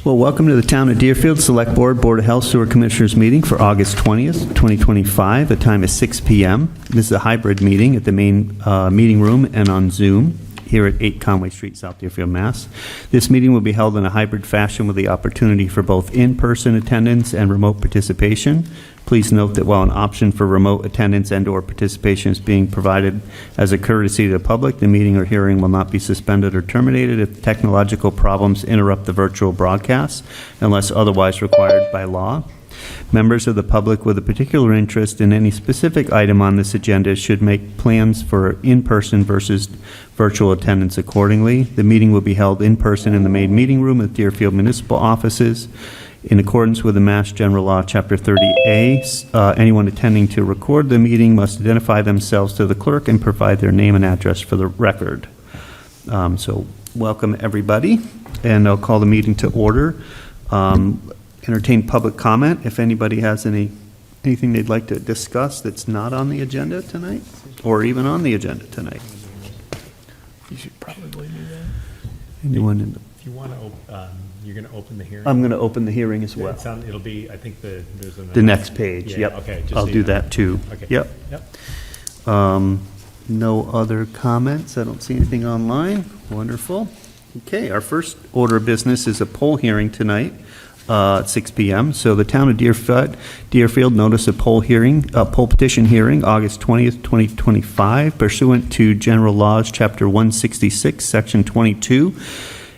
Well, welcome to the Town of Deerfield Selectboard Board of Health Sewer Commissioners meeting for August 20th, 2025. The time is 6 p.m. This is a hybrid meeting at the main meeting room and on Zoom here at 8 Conway Street, South Deerfield, Mass. This meeting will be held in a hybrid fashion with the opportunity for both in-person attendance and remote participation. Please note that while an option for remote attendance and/or participation is being provided as a courtesy to the public, the meeting or hearing will not be suspended or terminated if technological problems interrupt the virtual broadcast, unless otherwise required by law. Members of the public with a particular interest in any specific item on this agenda should make plans for in-person versus virtual attendance accordingly. The meeting will be held in person in the main meeting room at Deerfield Municipal Offices. In accordance with the Mass General Law, Chapter 30A, anyone attending to record the meeting must identify themselves to the clerk and provide their name and address for the record. So welcome, everybody, and I'll call the meeting to order. Entertain public comment if anybody has anything they'd like to discuss that's not on the agenda tonight, or even on the agenda tonight. You should probably do that. Anyone in the... If you want to, you're going to open the hearing? I'm going to open the hearing as well. It'll be, I think there's The next page, yeah, yep. Okay. Just I'll so do you know. that too. Okay. Yep. Yep. No other comments? I don't see anything online. Wonderful. Okay, our first order of business is a poll hearing tonight at 6 p.m. So the Town of Deerfield notice a poll petition hearing, August 20th, 2025, pursuant to General Laws, Chapter 166, Section 22,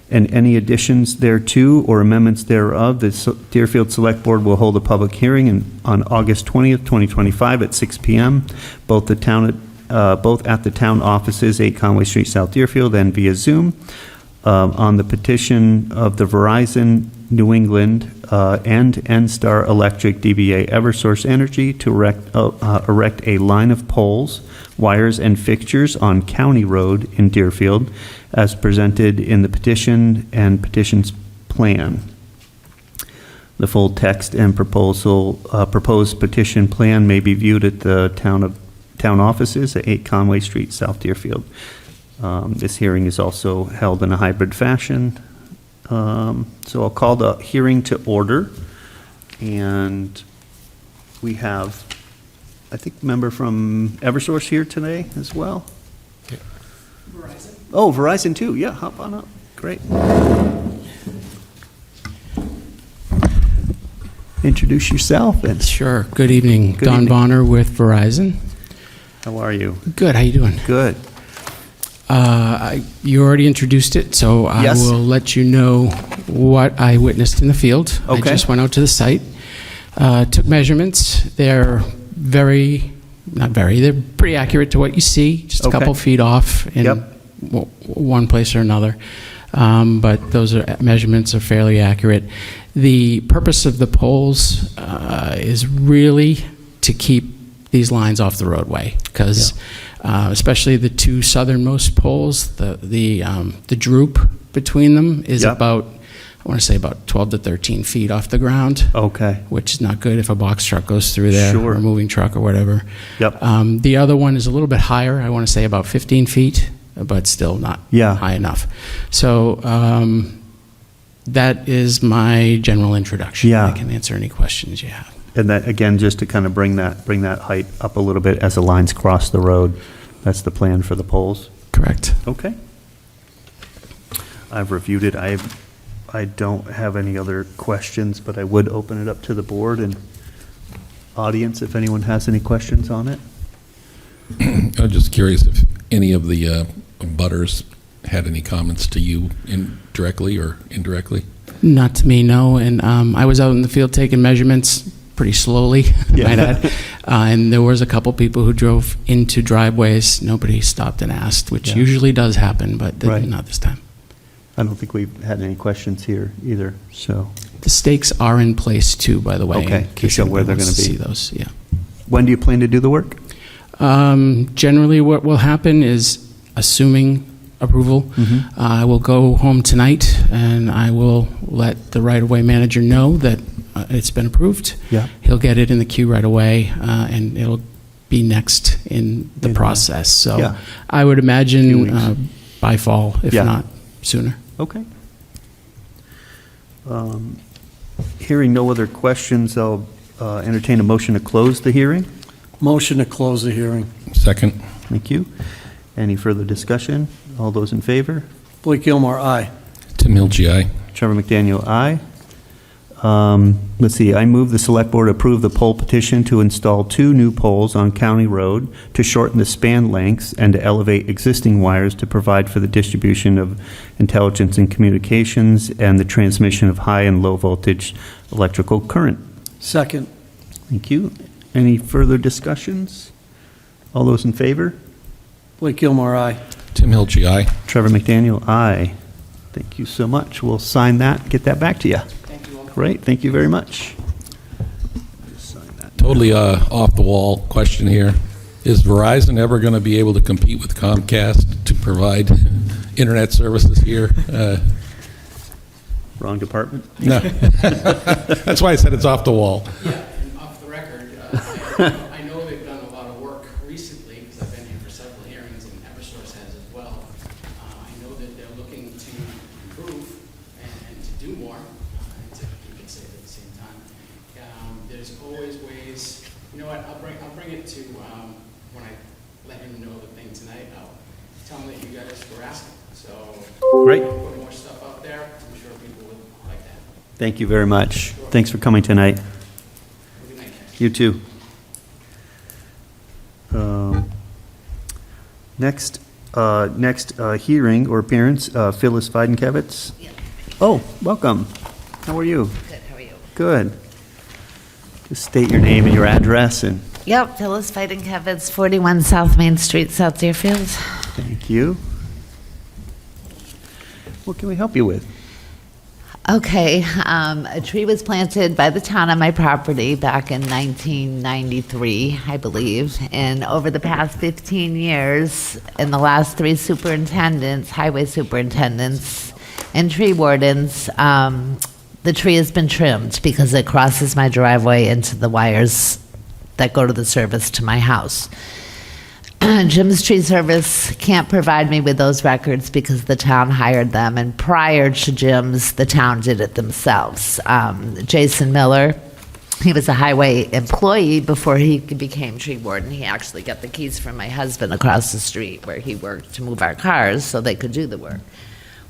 and any additions thereto or amendments thereof. The Deerfield Select Board will hold a public hearing on August 20th, 2025 at 6 p.m. both at the town offices, 8 Conway Street, South Deerfield, and via Zoom, on the petition of the Verizon New England and NStar Electric DBA Eversource Energy to erect a line of poles, wires, and fixtures on County Road in Deerfield, as presented in the petition and petition's plan. The full text and proposed petition plan may be viewed at the town offices at 8 Conway Street, South Deerfield. This hearing is also held in a hybrid fashion. So I'll call the hearing to order, and we have, I think, a member from Eversource here today as well. Okay. Verizon. Oh, Verizon too. Yeah, hop on up. Great. Introduce yourself. And Sure. Good evening. Good Don evening. Bonner with Verizon. how are you? Good. How you doing? Good. You already introduced it, so Yes. I will let you know what I witnessed in the field. Okay. I just went out to the site, took measurements. They're they're pretty accurate to what you see, just a Okay. couple feet off in Yep. one place or another. But those measurements are fairly accurate. The purpose of the poles is really to keep these lines off the roadway, because especially the two southernmost poles, the droop between them is Yep. about, I want to say about 12 to 13 feet off the ground, Okay. which is not good if a box truck goes through there, Sure. or a moving truck or whatever. Yep. The other one is a little bit higher, I want to say about 15 feet, but still not Yeah. high enough. So that is my general introduction. Yeah. I can answer any questions you have. And that, again, just to kind of bring that height up a little bit as the lines cross the road. That's the plan for the poles. Correct. Okay. I've reviewed it. I don't have any other questions, but I would open it up to the board and audience if anyone has any questions on it. I'm just curious if any of the butters had any comments to you directly or indirectly? Not to me, no. And I was out in the field taking measurements pretty slowly, I might add. And there was a couple people who drove into driveways. Nobody stopped and asked, which Yeah. usually does happen, but Right. not this time. I don't think we've had any questions here either, so. The stakes are in place too, by the way. Okay, in to case show where anybody they're wants gonna to be. See those, yeah. When do you plan to do the work? Generally, what will happen is, assuming approval, I will go home tonight and I will let the right-of-way manager know that it's been approved. Yeah. He'll get it in the queue right away, and it'll be next in the process. So Yeah. I would Few imagine weeks. by fall, if Yeah. not sooner. Okay. Hearing no other questions, I'll entertain a motion to close the hearing. Motion to close the hearing. Second. Thank you. Any further discussion? All those in favor? Blake Gilmore, aye. Tim Hill, GI. Trevor McDaniel, aye. Let's see, I move the Select Board approve the poll petition to install 2 new poles on County Road to shorten the span lengths and to elevate existing wires to provide for the distribution of intelligence and communications and the transmission of high and low voltage electrical current. Second. Thank you. Any further discussions? All those in favor? Blake Gilmore, aye. Tim Hill, GI. Trevor McDaniel, aye. Thank you so much. We'll sign that, get that back to you. Thank you all. Great, thank you very much. Just sign that. Totally off-the-wall question here. Is Verizon ever going to be able to compete with Comcast to provide internet services here? Wrong department? No. That's why I said it's off the wall. Yeah, and off the record, I know they've done a lot of work recently, because I've been here for several hearings, and Eversource has as well. I know that they're looking to improve and to do more, and to keep it safe at the same time. There's always ways, you know what, I'll bring it to, when I let him know the thing tonight, I'll tell him that you guys were asking. So, Great. put more stuff out there, I'm sure people will like that. Thank you very much. Thanks for coming tonight. Have a good night, guys. You too. Next hearing or appearance, Phyllis Weidenkevitz. Yeah. Oh, welcome. How are you? Good, how are you? Good. Just state your name and your address and Yep, Phyllis Weidenkevitz, 41 South Main Street, South Deerfield. thank you. What can we help you with? Okay, a tree was planted by the town on my property back in 1993, I believe. And over the past 15 years, in the last 3 superintendents, highway superintendents, and tree wardens, the tree has been trimmed because it crosses my driveway into the wires that go to the service to my house. Jim's Tree Service can't provide me with those records because the town hired them, and prior to Jim's, the town did it themselves. Jason Miller, he was a highway employee before he became tree warden. He actually got the keys from my husband across the street where he worked to move our cars so they could do the work.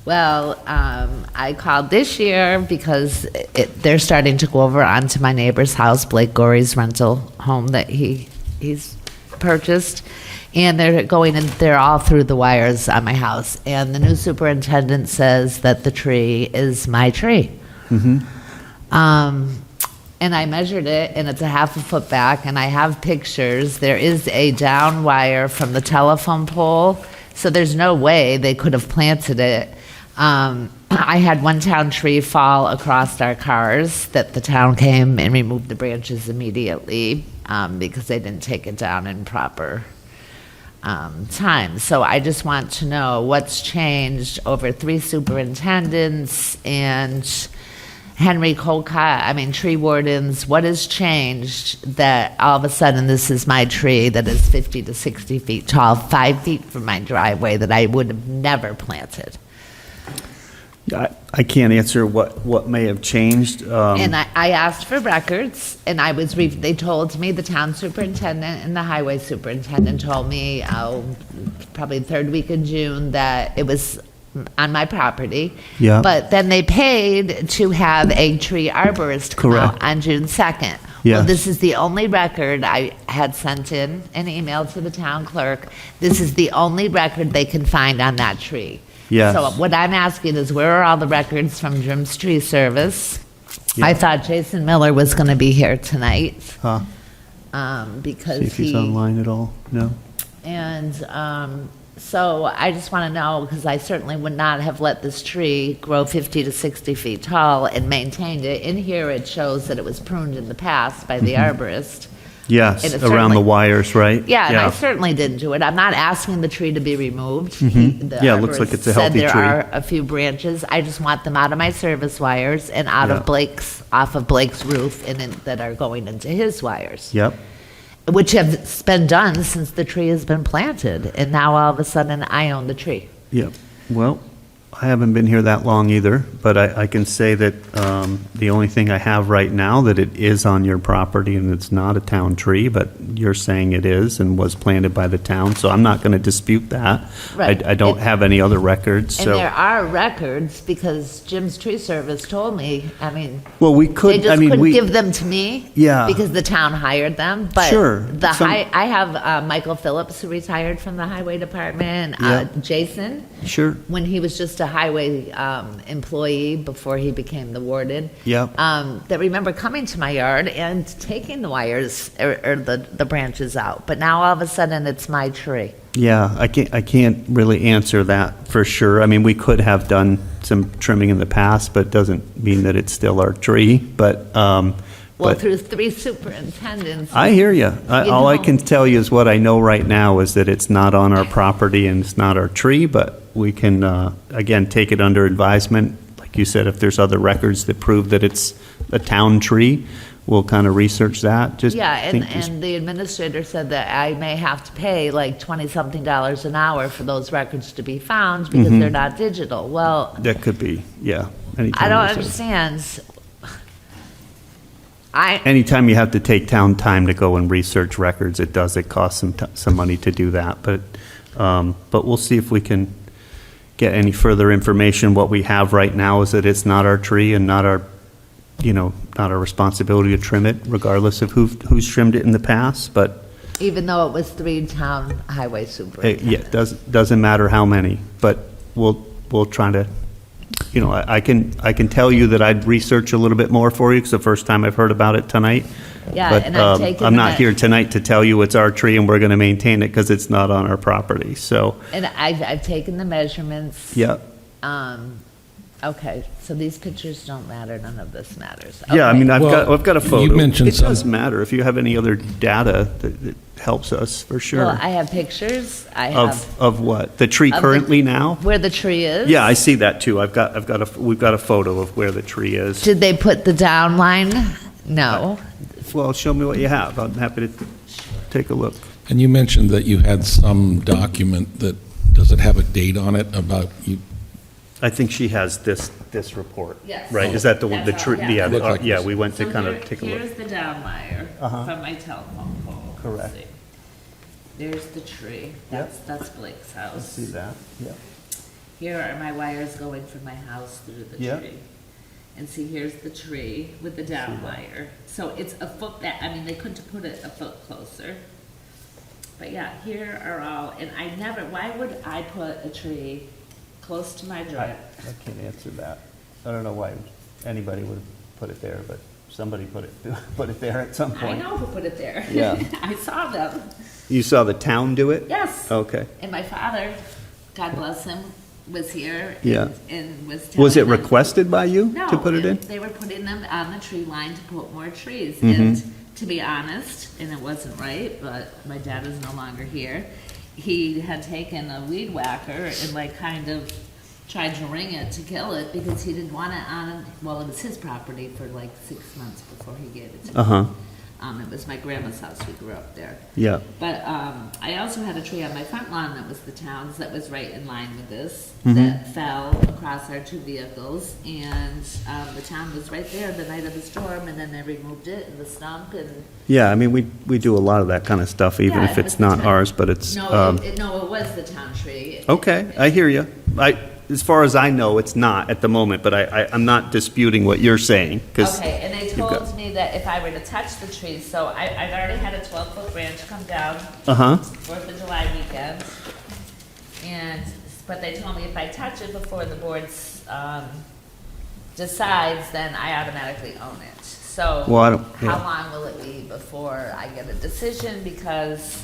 Well, I called this year because they're starting to go over onto my neighbor's house, Blake Gorey's rental home that he's purchased. And they're all through the wires on my house. And the new superintendent says that the tree is my tree. Mm-hmm. And I measured it, and it's a ½ a foot back, and I have pictures. There is a down wire from the telephone pole, so there's no way they could have planted it. I had one town tree fall across our cars that the town came and removed the branches immediately because they didn't take it down in proper time. So I just want to know what's changed over 3 superintendents and Henry Colcott, tree wardens. What has changed that all of a sudden this is my tree that is 50 to 60 feet tall, 5 feet from my driveway that I would have never planted? I can't answer what may have changed. And I asked for records, and they told me, the town superintendent and the highway superintendent told me, probably the 3rd week of June, that it was on my property. Yeah. But then they paid to have a tree arborist come Correct. out on June 2nd. Yes. Well, this is the only record. I had sent in an email to the town clerk. This is the only record they can find on that tree. Yes. So what I'm asking is, where are all the records from Jim's Tree Service? Yeah. I thought Jason Miller was going to be here tonight Huh? because See if he's online at all. No? And so I just want to know, because I certainly would not have let this tree grow 50 to 60 feet tall and maintained it. In here, it shows that it was pruned in the past by the arborist. Yes, And it around the certainly- wires, right? Yeah, and I certainly didn't do it. I'm not asking the tree to be removed. The Yeah, it looks like arborist it's a healthy said tree. there are a few branches. I just want them out of my service wires and out Yeah. of off of Blake's roof that are going into his wires, Yep. which have been done since the tree has been planted. And now all of a sudden I own the tree. Yep. Well, I haven't been here that long either, but I can say that the only thing I have right now, that it is on your property and it's not a town tree, but you're saying it is and was planted by the town, so I'm not going to dispute that. Right. I don't have any other records, And so. there are records, because Jim's Tree Service told me, I mean, Well, we they could, I just mean, couldn't we. give them to me. Yeah. Because the town hired them, but. Sure. I have Michael Phillips, who retired from the highway department, Yeah. Jason, Sure, when he was just a highway employee before he became the warden. Yep. That remember coming to my yard and taking the wires or the branches out, but now all of a sudden it's my tree. yeah, I can't really answer that for sure. I mean, we could have done some trimming in the past, but it doesn't mean that it's still our tree, but. Well, But- through 3 superintendents. I hear you. All I know. can tell you is what I know right now is that it's not on our property and it's not our tree, but we can, again, take it under advisement. Like you said, if there's other records that prove that it's a town tree, we'll kind of research that. Just Yeah, think just- and the administrator said that I may have to pay like $20-something an hour for those records to be found because they're not digital. Well, That could be, yeah. I Anytime don't there's a- understand. Anytime you have to take town time to go and research records, it costs some money to do that. But we'll see if we can get any further information. What we have right now is that it's not our tree and not our responsibility to trim it, regardless of who's trimmed it in the past. But Even though it was 3 town highway superintendents. yeah, it doesn't matter how many. But we'll try to. I can tell you that I'd research a little bit more for you, because the first time I've heard about it tonight. Yeah, But and I've taken I'm not the- here tonight to tell you it's our tree and we're going to maintain it because it's not on our property. So, And I've taken the measurements. yeah. Okay, so these pictures don't matter, none of this matters. Yeah, I Okay. mean, Well, I've got a photo. you mentioned It does some- matter if you have any other data that helps us, for sure. Well, I have pictures, I have Of what? The tree Of the- currently now? where the tree is. Yeah, I see that too. We've got a photo of where the tree is. Did they put the down line? No. Well, show me what you have. I'm happy to take a look. And you mentioned that you had some document that, does it have a date on it about you? I think she has this report. Yes. Right, is that the one, the That's all, tree? yeah. Yeah, Looks like yeah, this. we went to So kind here- of take a look. Here's the down wire Uh-huh. from my telephone pole. Correct. See. There's the tree. That's Blake's house. See that? Yeah. Here are my wires going from my house through the Yeah. tree. And see, here's the tree with the down wire. So it's a foot back, I mean, they couldn't have put it a foot closer. But yeah, here are all, and why would I put a tree close to my I driveway? can't answer that. I don't know why anybody would have put it there, but somebody put it there at some I point. know who put it there. Yeah. I saw them. You saw the town do it? Yes. Okay. And my father, God bless him, was here. Yeah. And was Was it telling them- requested by you No, to put it in? They were putting them on the tree line to put more trees. Mm-hmm. And to be honest, and it wasn't right, but my dad is no longer here, he had taken a weed whacker and like kind of tried to ring it to kill it because he didn't want it on, well, it was his property for like 6 months before he gave it to me. Uh-huh. It was my grandma's house, we grew up there. Yeah. But I also had a tree on my front lawn that was the town's, that was right in line with this, Mm-hmm. that fell across our 2 vehicles, and the town was right there the night of the storm, and then they removed it and the stump, and... Yeah, I mean, we do a lot of that kind of stuff, even Yeah, if it it's was the not town- ours, but it's, No, no, it was the town tree. okay, I hear you. As far as I know, it's not at the moment, but I'm not disputing what you're saying, because. Okay, and they told me that if I were to touch the trees, so I've already had a 12-foot branch come down Uh-huh, 4th of July weekend, but they told me if I touch it before the board decides, then I automatically own it. So Well, I don't- how yeah. long will it be before I get a decision? Because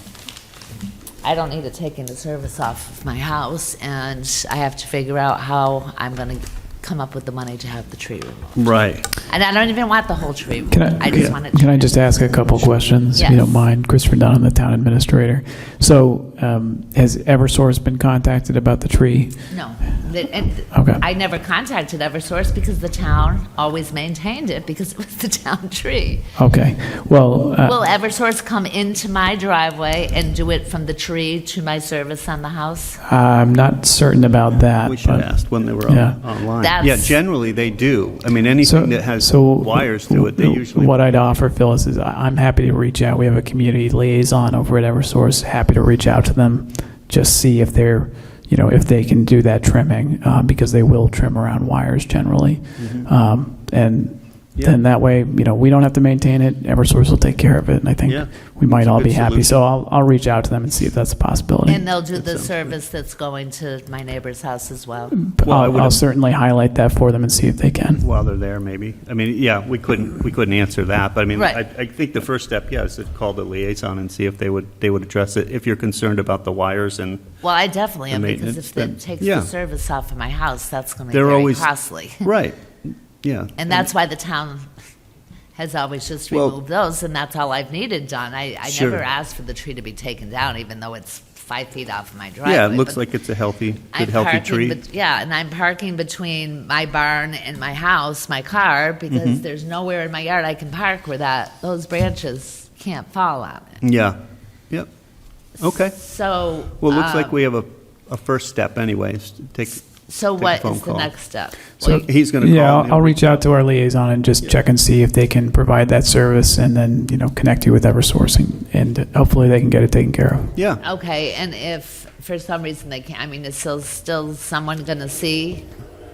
I don't need to take into service off of my house, and I have to figure out how I'm going to come up with the money to have the tree removed. right. And I don't even want the whole tree removed. Can I, just want it. can I just ask a couple questions, if you Yes. don't mind? Christopher Dunn, the town administrator. So has Eversource been contacted about the tree? No. And Okay. I never contacted Eversource because the town always maintained it because it was the town tree. Okay. Well, Will Eversource come into my driveway and do it from the tree to my service on the house? I'm not certain about that. We should but- have asked when they were Yeah. online. That's- Yeah, generally they do. I mean, anything that has wires to it, they usually. What I'd offer, Phyllis, is I'm happy to reach out. We have a community liaison over at Eversource. Happy to reach out to them, just see if they're, if they can do that trimming, because they will trim around wires generally. And Yeah. then that way, we don't have to maintain it. Eversource will take care of it, and I think Yeah. we might That's a all good be happy. solution. So I'll reach out to them and see if that's a possibility. And they'll do the service that's going to my neighbor's house as well. But Well, I I'll would've- certainly highlight that for them and see if they can. While they're there, maybe. I mean, yeah, we couldn't answer that, but I mean, Right. I think the first step, yeah, is to call the liaison and see if they would address it, if you're concerned about the wires and, Well, I definitely am, The because maintenance, if then- it takes yeah. the service off of my house, that's going to be They're very always- costly. right, yeah. And that's why the town has always just Well- removed those, and that's all I've needed done. I Sure. never asked for the tree to be taken down, even though it's 5 feet off of my driveway. Yeah, it looks but like it's a healthy, I'm good, healthy parking tree. Yeah, and I'm parking between my barn and my house, my car, because Mm-hmm. there's nowhere in my yard I can park where those branches can't fall on it. Yeah, yep, okay. So. Well, it looks like we have a first step anyways. So take a what phone is the call. next step? So Like, He's going to call. Yeah, and I'll reach out to our liaison and just check and see if they can provide that service, and then connect you with Eversource, and hopefully they can get it taken care of. Yeah, Okay, and if for some reason they can't, I mean, is still someone going to see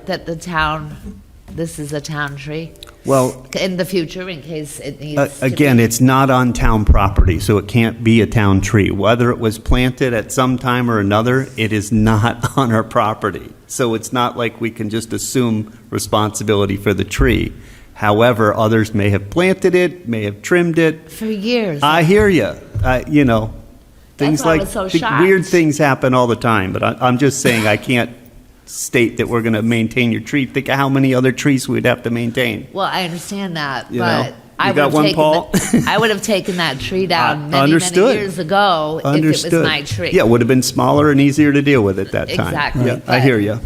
that this is a town tree well, in the future in case it needs to again, be? it's not on town property, so it can't be a town tree. Whether it was planted at some time or another, it is not on our property. So it's not like we can just assume responsibility for the tree. However, others may have planted it, may have trimmed it. For years. I hear you. Things why I like was so the shocked. weird things happen all the time. But I'm just saying I can't state that we're going to maintain your tree. Think of how many other trees we'd have to maintain. Well, I understand that, You but know? I You would got have one, taken Paul? I would have taken that tree down many Understood. years ago if it was my tree. Yeah, it would have been smaller and easier to deal with at that time. Exactly, Yeah, I but- hear you.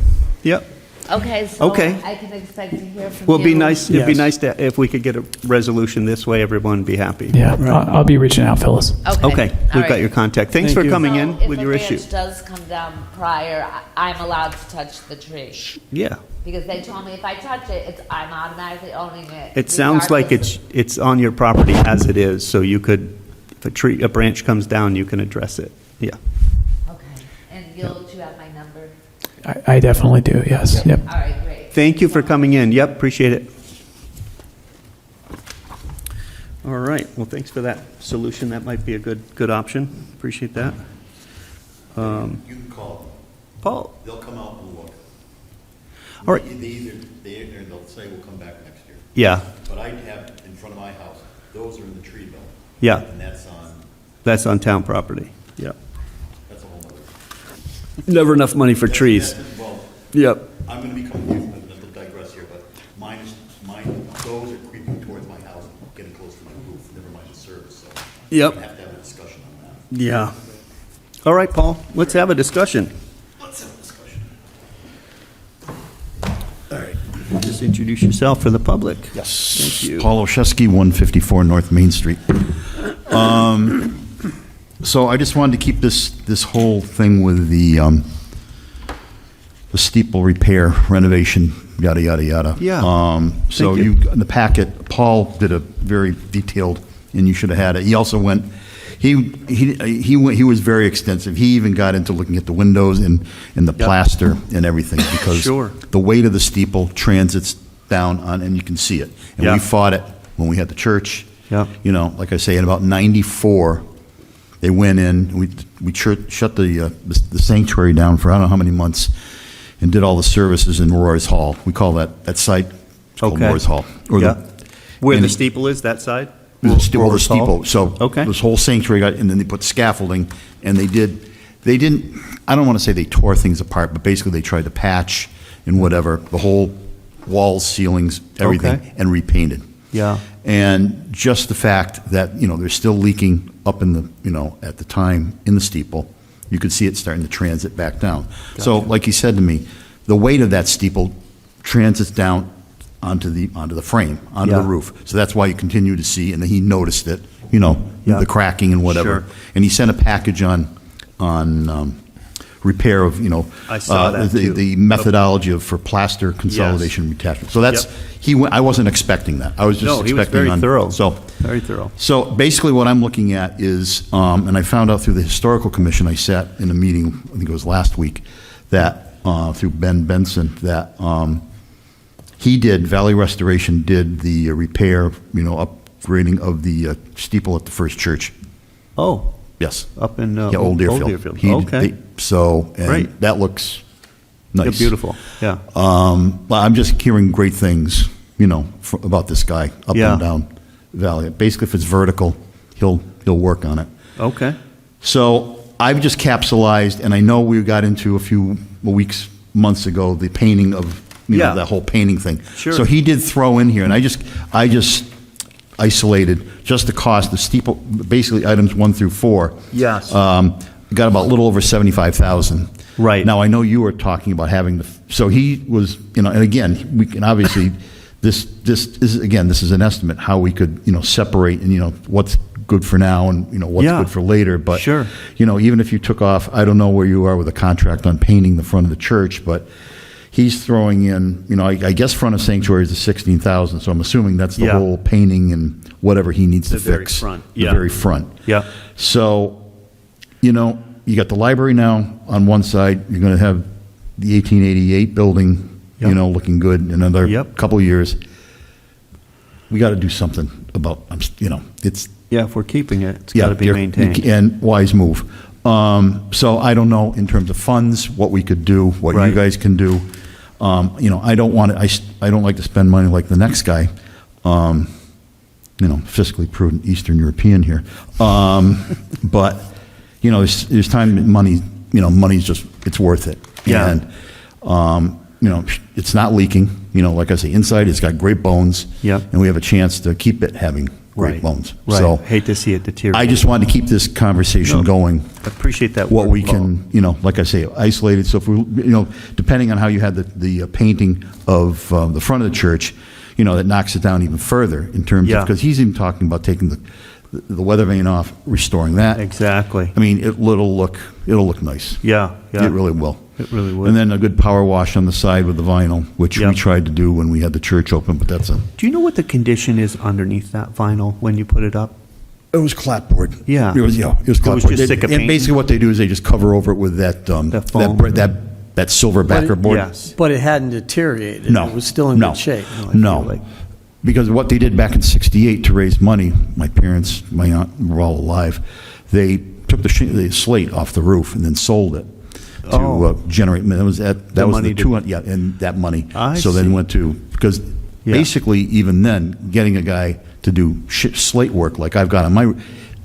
Yep. Okay, so Okay. I can expect to hear from Well, you. it'd be nice. It'd be Yes. nice if we could get a resolution this way. Everyone would be happy. Yeah, I'll be reaching out, Phyllis. Okay, all we've right. got your contact. Thanks Thank for you. coming So in with your issue. If a branch does come down prior, I'm allowed to touch the tree. Yeah. Because they told me if I touch it, I'm automatically owning it. It sounds like regardless it's on your property as it is, so you could, if a branch comes down, you can address it. Yeah. of- Okay, and you have my number? I definitely do, yes. Yep. All right, great. Thank you for coming in. Yep, appreciate it. All right, well, thanks for that solution. That might be a good option. Appreciate that. You can call them. Paul, They'll come out and look. All right. They'll say we'll come back next year. yeah, But I have in front of my house, those are in the tree belt. yeah, And that's on town property. Yep. that's a whole other. Never enough money for trees. Well, Yep. I'm gonna be coming, to digress here, but those are creeping towards my house, getting close to my roof, never mind the service, so. Yep. We have to have a discussion on that. Yeah. All right, Paul, let's have a discussion. Let's have a discussion. All right. Just introduce yourself for the public. Yes. Thank you. Paul Oshesky, 154 North Main Street. So I just wanted to keep this whole thing with the steeple repair, renovation, yada, yada, yada. Yeah. So Thank you. in the packet, Paul did a very detailed, and you should have had it. He also went, he was very extensive. He even got into looking at the windows and the plaster and everything, because Sure. the weight of the steeple transits down on, and you can see it. And Yeah. we fought it when we had the church. Yeah. You know, like I say, in about 94, they went in, we shut the sanctuary down for I don't know how many months, and did all the services in Roy's Hall. We call that site, it's called Okay. Roy's Hall. Or Yeah. Where and the it- steeple is, that side? the Or steeple, the steeple. So Okay. this whole sanctuary got, and then they put scaffolding, and they didn't, I don't want to say they tore things apart, but basically they tried to patch and whatever, the whole walls, ceilings, everything, Okay. and repainted. Yeah. And just the fact that, they're still leaking up in the, at the time, in the steeple, you could see it starting to transit back down. So, like he said to me, the weight of that steeple transits down onto the frame, onto the Yeah. roof. So that's why you continue to see, and he noticed it, you know, Yeah. the cracking and whatever. Sure. And he sent a package on repair of, you know, I saw that, the, too. the methodology of for plaster consolidation and attachment. So that's, I wasn't expecting that. I was just No, he was expecting very thorough. So, Very thorough. so basically what I'm looking at is, and I found out through the Historical Commission, I sat in a meeting, I think it was last week, that, through Ben Benson, that he did, Valley Restoration did the repair, you know, upgrading of the steeple at the First Church. Oh, Yes. up in Yeah, Old Deerfield. Okay. So, and Great. that looks They're nice. beautiful, yeah. But I'm just hearing great things, you know, about this guy, up Yeah. and down Valley. Basically, if it's vertical, he'll work on it. Okay. So I've just capsulized, and I know we got into a few weeks, months ago, the painting of, you know, Yeah. that whole painting thing. Sure. So he did throw in here, and I just isolated just the cost, the steeple, basically items 1 through 4. Yes. Got about a little over 75,000. Right. Now, I know you were talking about having the, so he was, you know, and again, we can obviously, this is an estimate, how we could, you know, separate and, you know, what's good for now and, you know, what's Yeah. good for later. But, Sure. you know, even if you took off, I don't know where you are with a contract on painting the front of the church, but he's throwing in, you know, I guess front of sanctuary is the 16,000, so I'm assuming that's the Yeah. whole painting and whatever he needs to The very fix. front, The yeah. very front. Yeah. So, you know, you got the library now on one side, you're going to have the 1888 building, Yep. you know, looking good in another Yep. couple of years. We got to do something about, you know, it's, Yeah, if we're keeping it, it's yeah. got to be they're- maintained. And wise move. So I don't know in terms of funds, what we could do, what you Right. guys can do. You know, I don't want to, I don't like to spend money like the next guy. You know, fiscally prudent Eastern European here. But, you know, there's time, and money, you know, money's just, it's worth it. Yeah. And, you know, it's not leaking, you know, like I say, inside it's got great bones. Yep. And we have a chance to keep it having great Right. bones. Right. So Hate to see it deteriorate. I just wanted to keep this conversation No. going, I appreciate that. what work, we Paul. can, you know, like I say, isolated. So if we, you know, depending on how you had the painting of the front of the church, you know, that knocks it down even further in terms Yeah. of, because he's even talking about taking the weather vane off, restoring that. Exactly. I mean, it'll look nice. Yeah, yeah. It really will. It really would. And then a good power wash on the side with the vinyl, which Yeah. we tried to do when we had the church open, but that's Do you know what the condition is underneath that vinyl when you put it up? it was clapboard. Yeah. It was clapboard. just They- stick a and paint? basically what they do is they just cover over it with that, foam? that silver backer board. Yes. But it hadn't deteriorated. No. It was still in No. good shape. I feel No, like- because what they did back in '68 to raise money, my parents, my aunt were all alive. They took the slate off the roof and then sold it to Oh. generate. That was The the money to- 200. Yeah, and that money. I so see. then went to because Yeah. basically even then getting a guy to do slate work like I've got on my.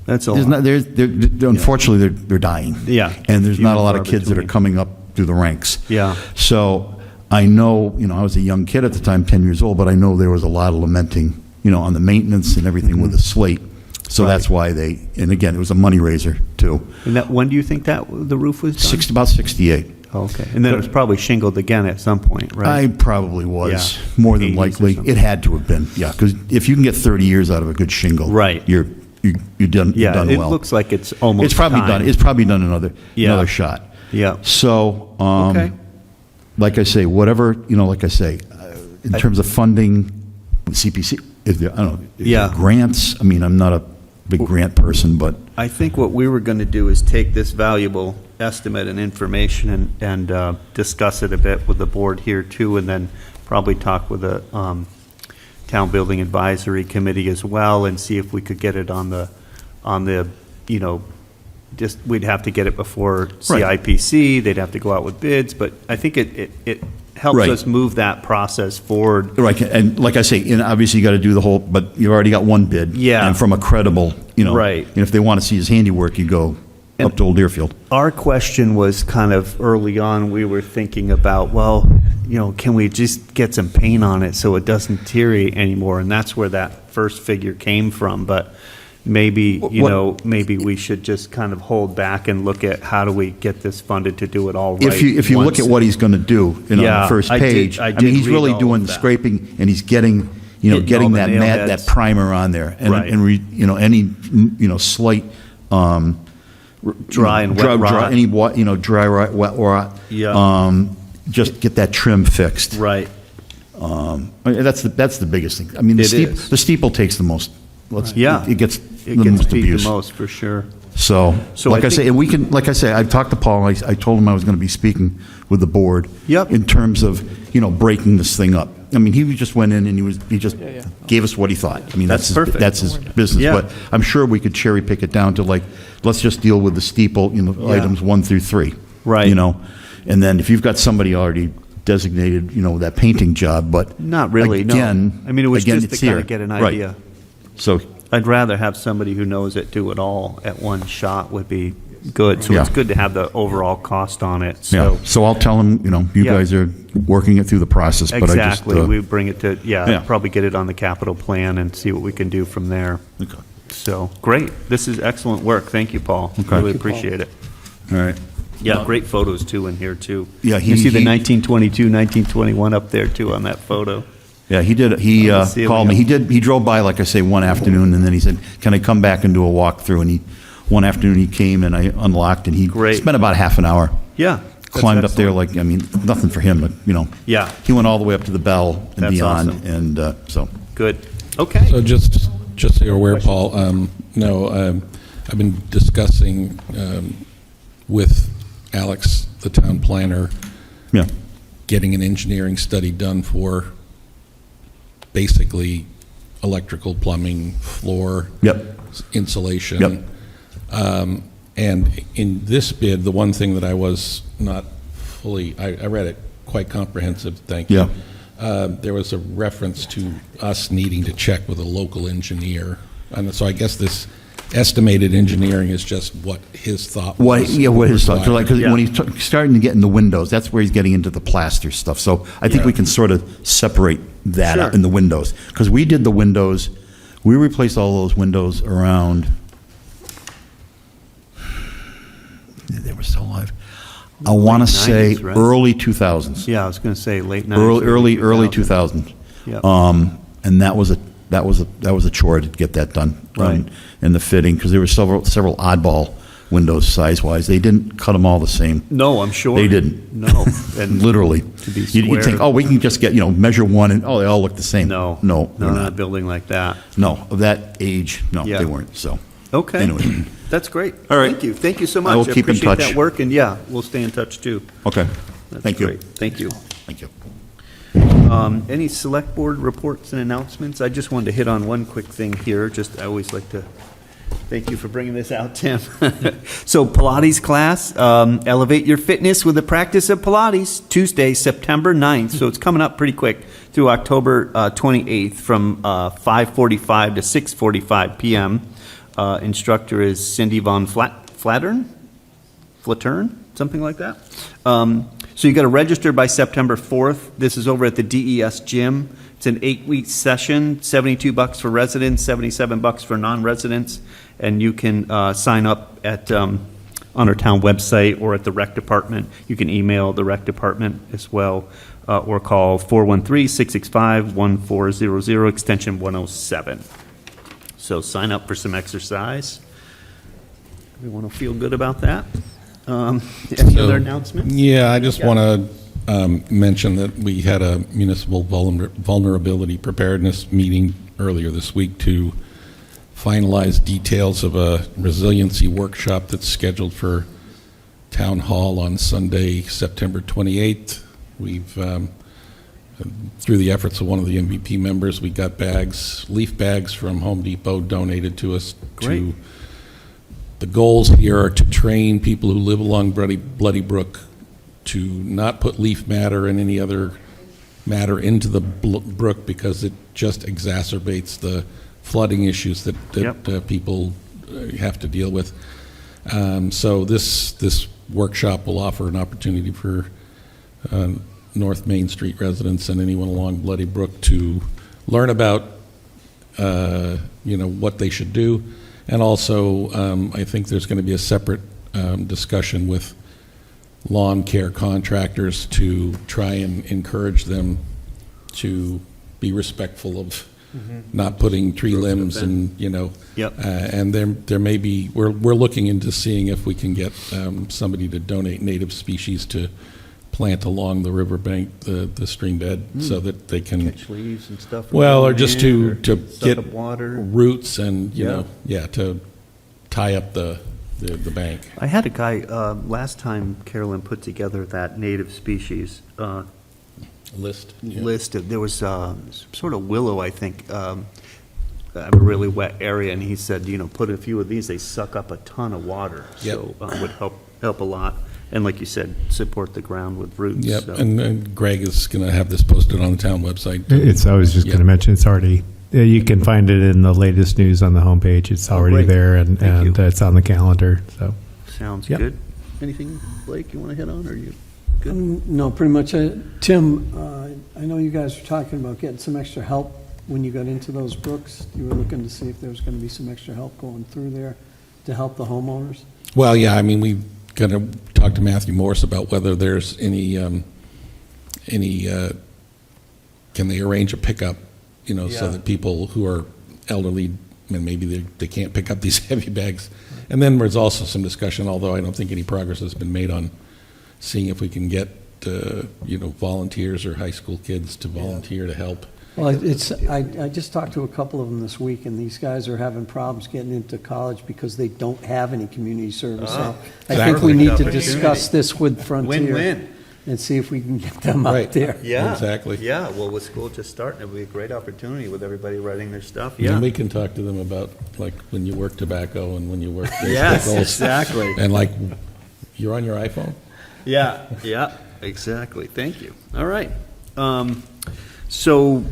That's a There's lot. not, unfortunately, they're dying. Yeah. And there's Few not a and lot far of kids that are between. coming up through the ranks. Yeah. So I know, you know, I was a young kid at the time, 10 years old, but I know there was a lot of lamenting, you know, on the maintenance and everything with the slate. So Right. that's why and again, it was a money raiser too. And that, when do you think that the roof was done? About 68. Oh, okay. And then it was probably shingled again at some point, I right? probably was, Yeah. more than 80s or likely. something. It had to have been, yeah, because if you can get 30 years out of a good shingle, Right. you're done Yeah, well. it looks like it's almost It's probably time. done. It's probably done another shot. Yeah. So, Okay. like I say, whatever, you know, like I say, in terms of funding, CPC, if there, I don't know, if there are Yeah. grants, I mean, I'm not a big grant person, but I think what we were going to do is take this valuable estimate and information and discuss it a bit with the board here too, and then probably talk with the Town Building Advisory Committee as well, and see if we could get it on the, you know, just, we'd have to get it before CIPC, they'd have to go out with bids, but I think it helps Right. us move that process forward. right, and like I say, and obviously you got to do the whole, but you've already got one bid. Yeah. And from a credible, you know. Right. And if they want to see his handiwork, you go up to Old Deerfield. Our question was kind of early on, we were thinking about, well, you know, can we just get some paint on it so it doesn't deteriorate anymore? And that's where that first figure came from. But maybe, What- maybe we should just kind of hold back and look at how do we get this funded to do it all right. If you look once- at what he's going to do, on Yeah, the first I did- page, I I did mean, he's read really all doing of the that. scraping, and he's getting, Hitting all getting the that nail mat, heads. that primer on there. Right. Any, slight, Dry and wet rot. Any, dry rot, wet rot. Yeah. Just get that trim fixed. Right. That's the biggest thing. I mean, It is. the steeple takes the most, Yeah. it gets It the gets most beat abuse. the most, for sure. So, So like I I say, think- and we can, like I say, I talked to Paul, I told him I was going to be speaking with the board. Yep. In terms of, breaking this thing up. I mean, he just went in and he just gave us what he thought. I mean, That's that's perfect. That's his business. Yeah. But I'm sure we could cherry pick it down to let's just deal with the steeple, Yeah. items 1 through 3. Right. And then if you've got somebody already designated, that painting job, but. Not really, no. Again. I mean, it was just it's to kind here. of get an Right. idea. So, I'd rather have somebody who knows it do it all at one shot would be good. So Yeah. it's good to have the overall cost on it, yeah, so. so I'll tell him, you Yeah. guys are working it through the process, but I just. Exactly, we bring it to, Yeah. probably get it on the capital plan and see what we can do from there. Okay. So, great, this is excellent work, thank you, Paul. Okay. Really appreciate it. All right. Yeah, great photos too in here too. Yeah, You see the he- 1922, 1921 up there too on that photo. Yeah, he did, he Let's see if called we me, can- he drove by, like I say, one afternoon, and then he said, can I come back and do a walkthrough? And one afternoon he came and I unlocked, and he Great. spent about half an hour. Yeah. that's Climbed up there excellent. nothing for him, but, Yeah. he went all the way up to the bell and That's beyond, awesome. and so. Good, okay. So just so you're aware, Paul, I've been discussing with Alex, the town planner, Yeah, getting an engineering study done for basically electrical, plumbing, floor, yep, insulation. Yep. And in this bid, the one thing that I was not fully, I read it quite comprehensive, thank you. Yeah. There was a reference to us needing to check with a local engineer. And so I guess this estimated engineering is just what his thought was. what his thoughts are like, because Yeah. when he's starting to get into windows, that's where he's getting into the plaster stuff. So I think we can sort of separate that Sure. out in the windows. Because we did the windows, we replaced all those windows around, they were still alive. I want to say 90s, right? early 2000s. Yeah, I was going to say late 90s. Early 2000s. Yep. And that was a chore to get that done. Right. And the fitting, because there were several oddball windows size-wise. They didn't cut them all the same. No, I'm sure. They didn't. No. And Literally. To be You'd think, square. oh, we can just get, measure one, and, oh, they all look the same. No. No, they're not a not. building like that. No, of that age, no, Yeah. they weren't, so. Okay. Anyway. That's great. All right. Thank you. Thank you so much. I will keep in appreciate touch. that work, and yeah, we'll stay in touch too. Okay. That's Thank you. great. Thank you. Thank you. Any select board reports and announcements? I just wanted to hit on one quick thing here. I always like to thank you for bringing this out, Tim. So Pilates class, elevate your fitness with the practice of Pilates, Tuesday, September 9th. So it's coming up pretty quick through October 28th from 5:45 to 6:45 p.m. Instructor is Cindy Von Flattern, something like that. So you got to register by September 4th. This is over at the DES gym. It's an 8-week session, $72 for residents, $77 for non-residents, and you can sign up at on our town website or at the rec department. You can email the rec department as well, or call 413-665-1400, extension 107. So sign up for some exercise. We want to feel good about that. Any So, other announcements? Yeah, I just want to mention that we had a municipal vulnerability preparedness meeting earlier this week to finalize details of a resiliency workshop that's scheduled for Town Hall on Sunday, September 28th. We've, through the efforts of one of the MVP members, we got leaf bags from Home Depot donated to us. Great. The goals here are to train people who live along Bloody Brook to not put leaf matter and any other matter into the brook because it just exacerbates the flooding issues that Yep. people have to deal with. So this workshop will offer an opportunity for North Main Street residents and anyone along Bloody Brook to learn about what they should do. And also, I think there's going to be a separate discussion with lawn care contractors to try and encourage them to be respectful of not putting tree limbs and, Yep. and there may be, we're looking into seeing if we can get somebody to donate native species to plant along the riverbank, the stream bed, so that they can, Catch leaves and stuff. well, or just to Suck get up water. roots and, Yeah. to tie up the bank. I had a guy, last time Carolyn put together that native species List. list, there was some sort of willow, I think, a really wet area, and he said, put a few of these, they suck up a ton of water. Yep. So would help a lot. And like you said, support the ground with roots. Yep, so. and Greg is going to have this posted on the town website. I was just Yeah. going to mention, it's already, you can find it in the latest news on the homepage. It's already great. there, and Thank you. it's on the calendar, so. Sounds Yep. good. Anything, Blake, you want to hit on, or you good? No, pretty much. Tim, I know you guys were talking about getting some extra help when you got into those brooks. You were looking to see if there was going to be some extra help going through there to help the homeowners. Well, yeah, I mean, we've got to talk to Matthew Morse about whether there's any, can they arrange a pickup, so that people who are elderly, and maybe they can't pick up these heavy bags. And then there's also some discussion, although I don't think any progress has been made on seeing if we can get, volunteers or high school kids to volunteer to help. Well, I just talked to a couple of them this week, and these guys are having problems getting into college because they don't have any community service. So I think we need to discuss this with Frontier. Win-win. And see if we can get them Right. out there. Yeah. Exactly. Yeah, well, with school just starting, it'll be a great opportunity with everybody writing their stuff. And Yeah. we can talk to them about, like, when you work tobacco and when you work. Yes, vegetables. exactly. And like, you're on your iPhone? Yeah, exactly. Thank you. All right. So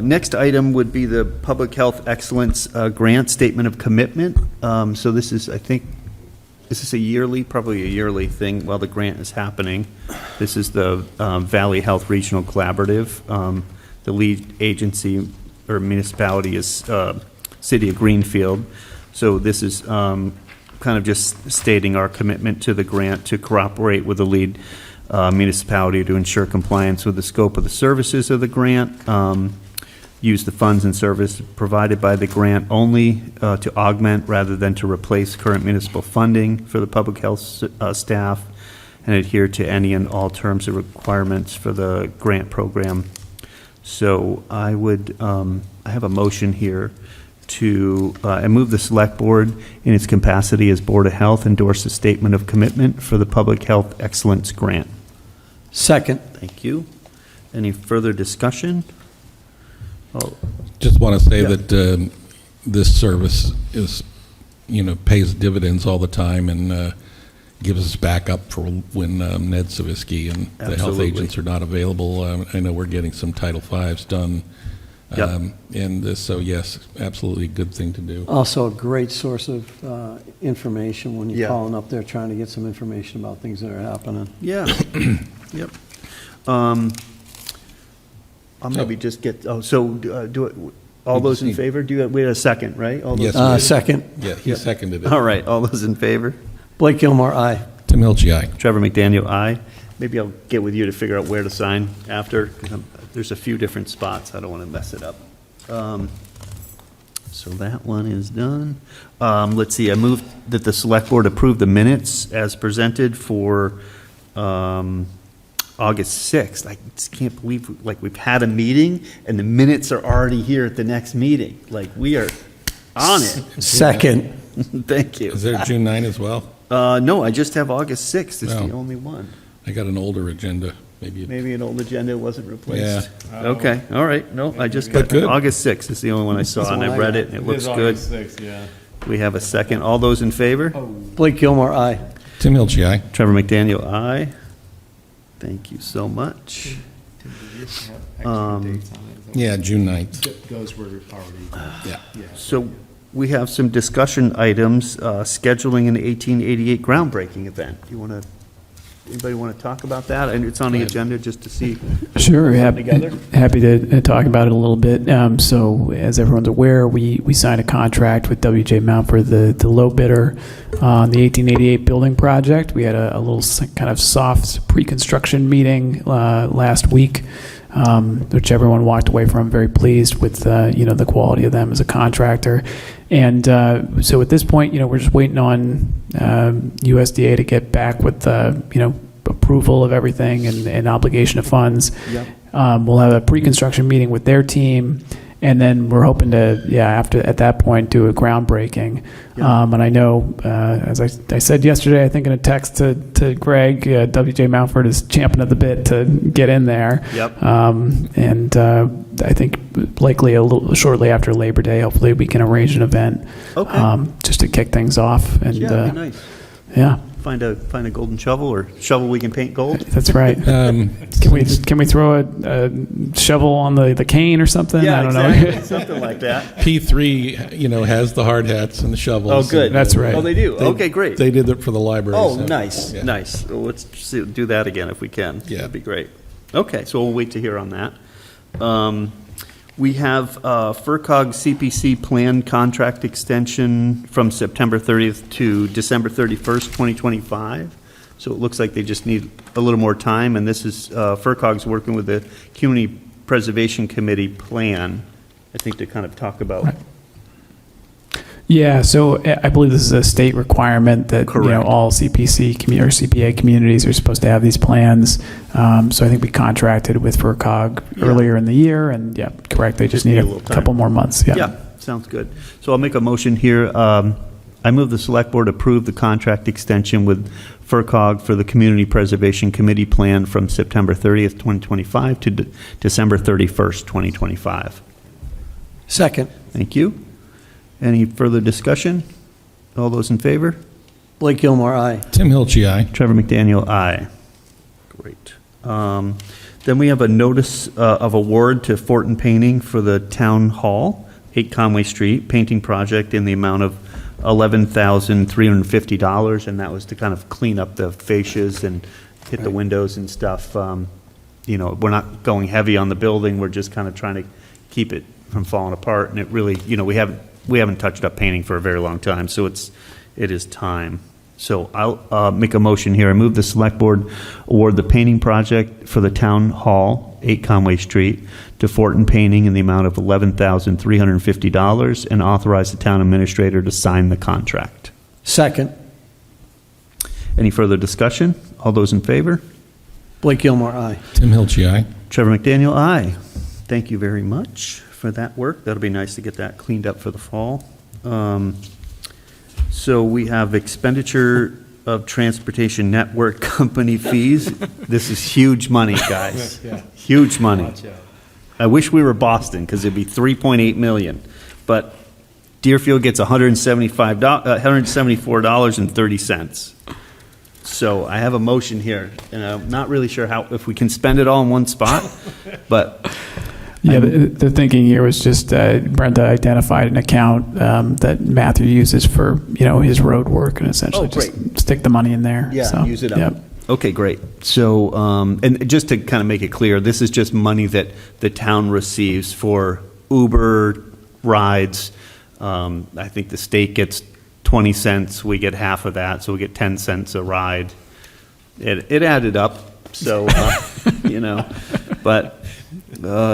next item would be the Public Health Excellence Grant Statement of Commitment. So this is, I think, is this probably a yearly thing while the grant is happening? This is the Valley Health Regional Collaborative. The lead agency or municipality is City of Greenfield. So this is kind of just stating our commitment to the grant to cooperate with the lead municipality to ensure compliance with the scope of the services of the grant, use the funds and service provided by the grant only to augment rather than to replace current municipal funding for the public health staff, and adhere to any and all terms and requirements for the grant program. So I would, I have a motion here to, I move the Select Board in its capacity as Board of Health endorse a statement of commitment for the Public Health Excellence Grant. Second. Thank you. Any further discussion? Oh, Just want to say Yeah. that this service is, pays dividends all the time and gives us backup for when Ned Savisky and the health Absolutely. agents are not available. I know we're getting some Title V's done. Yep. And this, so yes, absolutely a good thing to do. Also a great source of information when you're Yeah. calling up there trying to get some information about things that are happening. Yeah. Yep. I'll maybe just get, do it, all We those just in need- favor? We had a second, right? All those Yes, in we favor? did. Second. Yeah, he seconded it. All right, all those in favor? Blake Gilmore, aye. Tim Milchi, aye. Trevor McDaniel, aye. Maybe I'll get with you to figure out where to sign after, 'cause there's a few different spots. I don't want to mess it up. So that one is done. Let's see, I move that the Select Board approve the minutes as presented for August 6th. I just can't believe, we've had a meeting, and the minutes are already here at the next meeting. We are on it. Second. Thank you. Is there June 9 as well? No, I just have August 6th. It's the Oh. only one. I got an older agenda, maybe. Maybe an old agenda wasn't replaced. Yeah. Okay, all right. No, I just But got, good. August 6th is the only one I saw, and I read it, and it looks good. We have a second. All those in favor? Blake Gilmore, aye. Tim Milchi, aye. Trevor McDaniel, aye. Thank you so much. Yeah, June 9th. Those were already. Yeah. So we have some discussion items, scheduling an 1888 groundbreaking event. You want to Anybody want to talk about that? And it's on the agenda just to see. Sure, Together? happy to talk about it a little bit. So, as everyone's aware, we signed a contract with W.J. Mountford, the low bidder on the 1888 building project. We had a little kind of soft pre-construction meeting last week, which everyone walked away from very pleased with the quality of them as a contractor. And so at this point, we're just waiting on USDA to get back with approval of everything and obligation of funds. Yep. We'll have a pre-construction meeting with their team, and then we're hoping to, at that point, do a groundbreaking. Yeah. And I know, as I said yesterday, I think in a text to Greg, W.J. Mountford is champing at the bit to get in there. Yep. And I think likely a little shortly after Labor Day, hopefully we can arrange an event, just to kick things off. And Yeah, that'd be nice. yeah. Find a golden shovel or shovel we can paint gold. That's right. Can we throw a shovel on the cane or something? Yeah, I don't exactly. know. Something like that. P3, has the hard hats and the shovels. Oh, good. That's right. Oh, they do. Okay, great. They did it for the library. Oh, so, nice, yeah. nice. Well, let's do that again if we can. Yeah. That'd be great. Okay, so we'll wait to hear on that. We have FERCog CPC plan contract extension from September 30th to December 31st, 2025. So it looks like they just need a little more time, and this is FERCog's working with the Community Preservation Committee plan, I think, to kind of talk about. Yeah, so I believe this is a state requirement that Correct. All CPC or CPA communities are supposed to have these plans. So I think we contracted with FERCog earlier in the year, and correct. They just need need a a little time. couple more months. Yeah, sounds good. So I'll make a motion here. I move the Select Board approve the contract extension with FERCog for the Community Preservation Committee plan from September 30th, 2025 to December 31st, 2025. Second. Thank you. Any further discussion? All those in favor? Blake Gilmore, aye. Tim Hilchey, aye. Trevor McDaniel, aye. Great. Then we have a notice of award to Fortin Painting for the Town Hall, 8 Conway Street, painting project in the amount of $11,350, and that was to kind of clean up the fascias and hit the windows and stuff. We're not going heavy on the building. We're just kind of trying to keep it from falling apart, and it really, we haven't touched up painting for a very long time, so it is time. So I'll make a motion here. I move the Select Board award the painting project for the Town Hall, 8 Conway Street, to Fortin Painting in the amount of $11,350 and authorize the town administrator to sign the contract. Second. Any further discussion? All those in favor? Blake Gilmore, aye. Tim Hilchey, aye. Trevor McDaniel, aye. Thank you very much for that work. That'll be nice to get that cleaned up for the fall. So we have expenditure of transportation network company fees. This is huge money, guys. Huge money. I wish we were Boston because it'd be $3.8 million, but Deerfield gets $174.30. So I have a motion here, and I'm not really sure if we can spend it all in one spot, but. Yeah, the thinking here was just Brenda identified an account that Matthew uses for his road work, and essentially just stick the money in there. Yeah, so, use it up. Yep. Okay, great. So, and just to kind of make it clear, this is just money that the town receives for Uber rides. I think the state gets 20 cents. We get half of that, so we get 10 cents a ride. It added up, so, but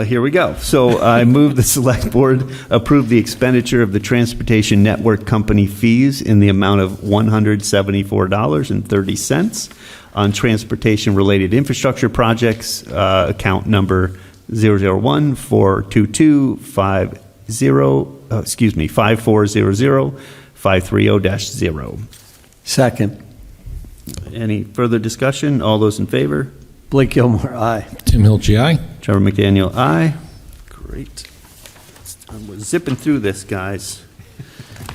here we go. So I move the Select Board approve the expenditure of the Transportation Network Company fees in the amount of $174.30 on transportation-related infrastructure projects, account number 5400-530-0. Second. Any further discussion? All those in favor? Blake Gilmore, aye. Tim Hilchey, aye. Trevor McDaniel, aye. Great. We're zipping through this, guys.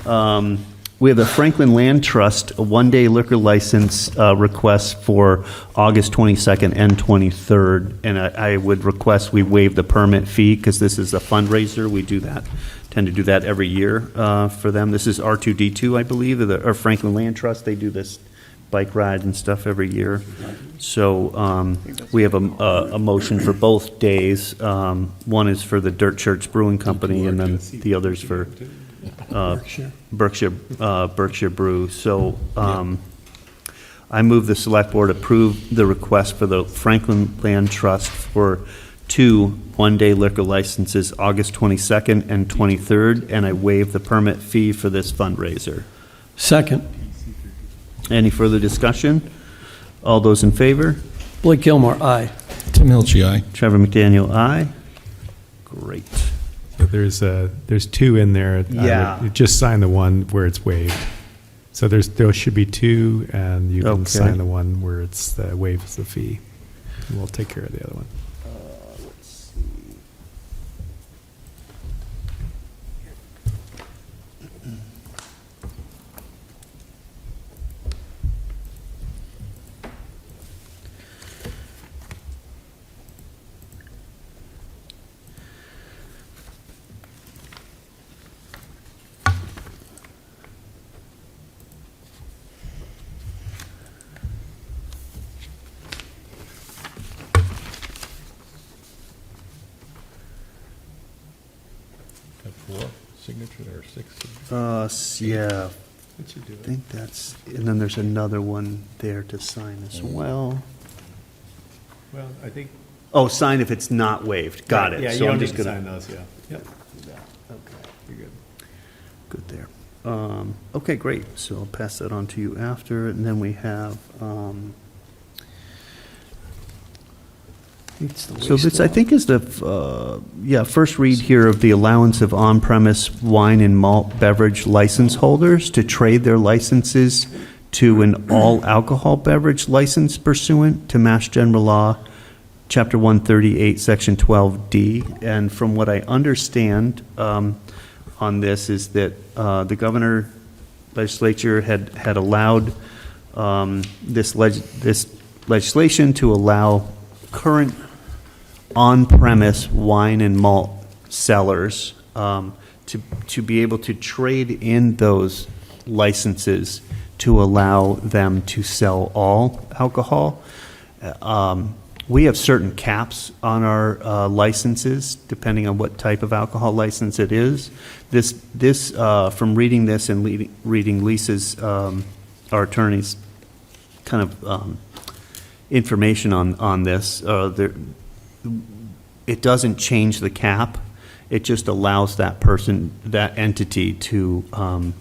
We have the Franklin Land Trust, a one-day liquor license request for August 22nd and 23rd, and I would request we waive the permit fee because this is a fundraiser. We tend to do that every year for them. This is R2D2, I believe, or Franklin Land Trust. They do this bike ride and stuff every year. So we have a motion for both days. One is for the Dirt Church Brewing Company, and then the other's for Berkshire Brew. So I move the Select Board approve the request for the Franklin Land Trust for 2 one-day liquor licenses, August 22nd and 23rd, and I waive the permit fee for this fundraiser. Second. Any further discussion? All those in favor? Blake Gilmore, aye. Tim Hilchey, aye. Trevor McDaniel, aye. Great. So there's 2 in there. Yeah. Just sign the one where it's waived. So there should be 2, and you can Okay. sign the one where it's waives the fee. And we'll take care of the other one. Let's see. Got 4 signatures or 6? Yeah, What you I doing? think that's, and then there's another one there to sign as well. Well, I think. Oh, sign if it's not waived. Got it. Yeah, So you I'm don't need just to gonna- sign those, yeah. Yep. Okay, You're good. good there. Okay, great. So I'll pass that on to you after, and then we have, so this, I think, is the, first read here of the allowance of on-premise wine and malt beverage license holders to trade their licenses to an all-alcohol beverage license pursuant to Mass General Law, Chapter 138, Section 12D. And from what I understand on this is that the governor legislature had allowed this legislation to allow current on-premise wine and malt sellers to be able to trade in those licenses to allow them to sell all alcohol. We have certain caps on our licenses, depending on what type of alcohol license it is. This from reading this and reading Lisa's, our attorney's, kind of information on this, it doesn't change the cap. It just allows that person, that entity, to kind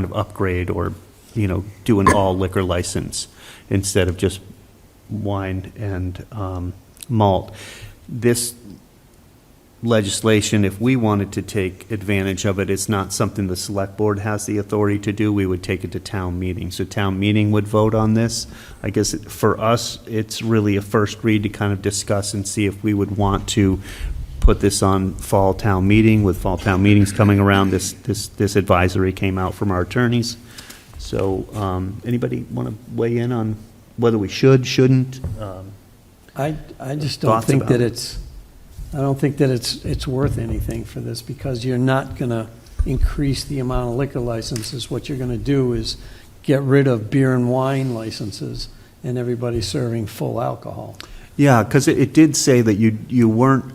of upgrade or, do an all liquor license instead of just wine and malt. This legislation, if we wanted to take advantage of it, it's not something the Select Board has the authority to do. We would take it to town meeting. So town meeting would vote on this. I guess for us, it's really a first read to kind of discuss and see if we would want to put this on fall town meeting. With fall town meetings coming around, this advisory came out from our attorneys. So anybody want to weigh in on whether we shouldn't? I just don't Thoughts think about that it? I don't think that it's worth anything for this, because you're not going to increase the amount of liquor licenses. What you're going to do is get rid of beer and wine licenses, and everybody serving full alcohol. Yeah, because it did say that you weren't,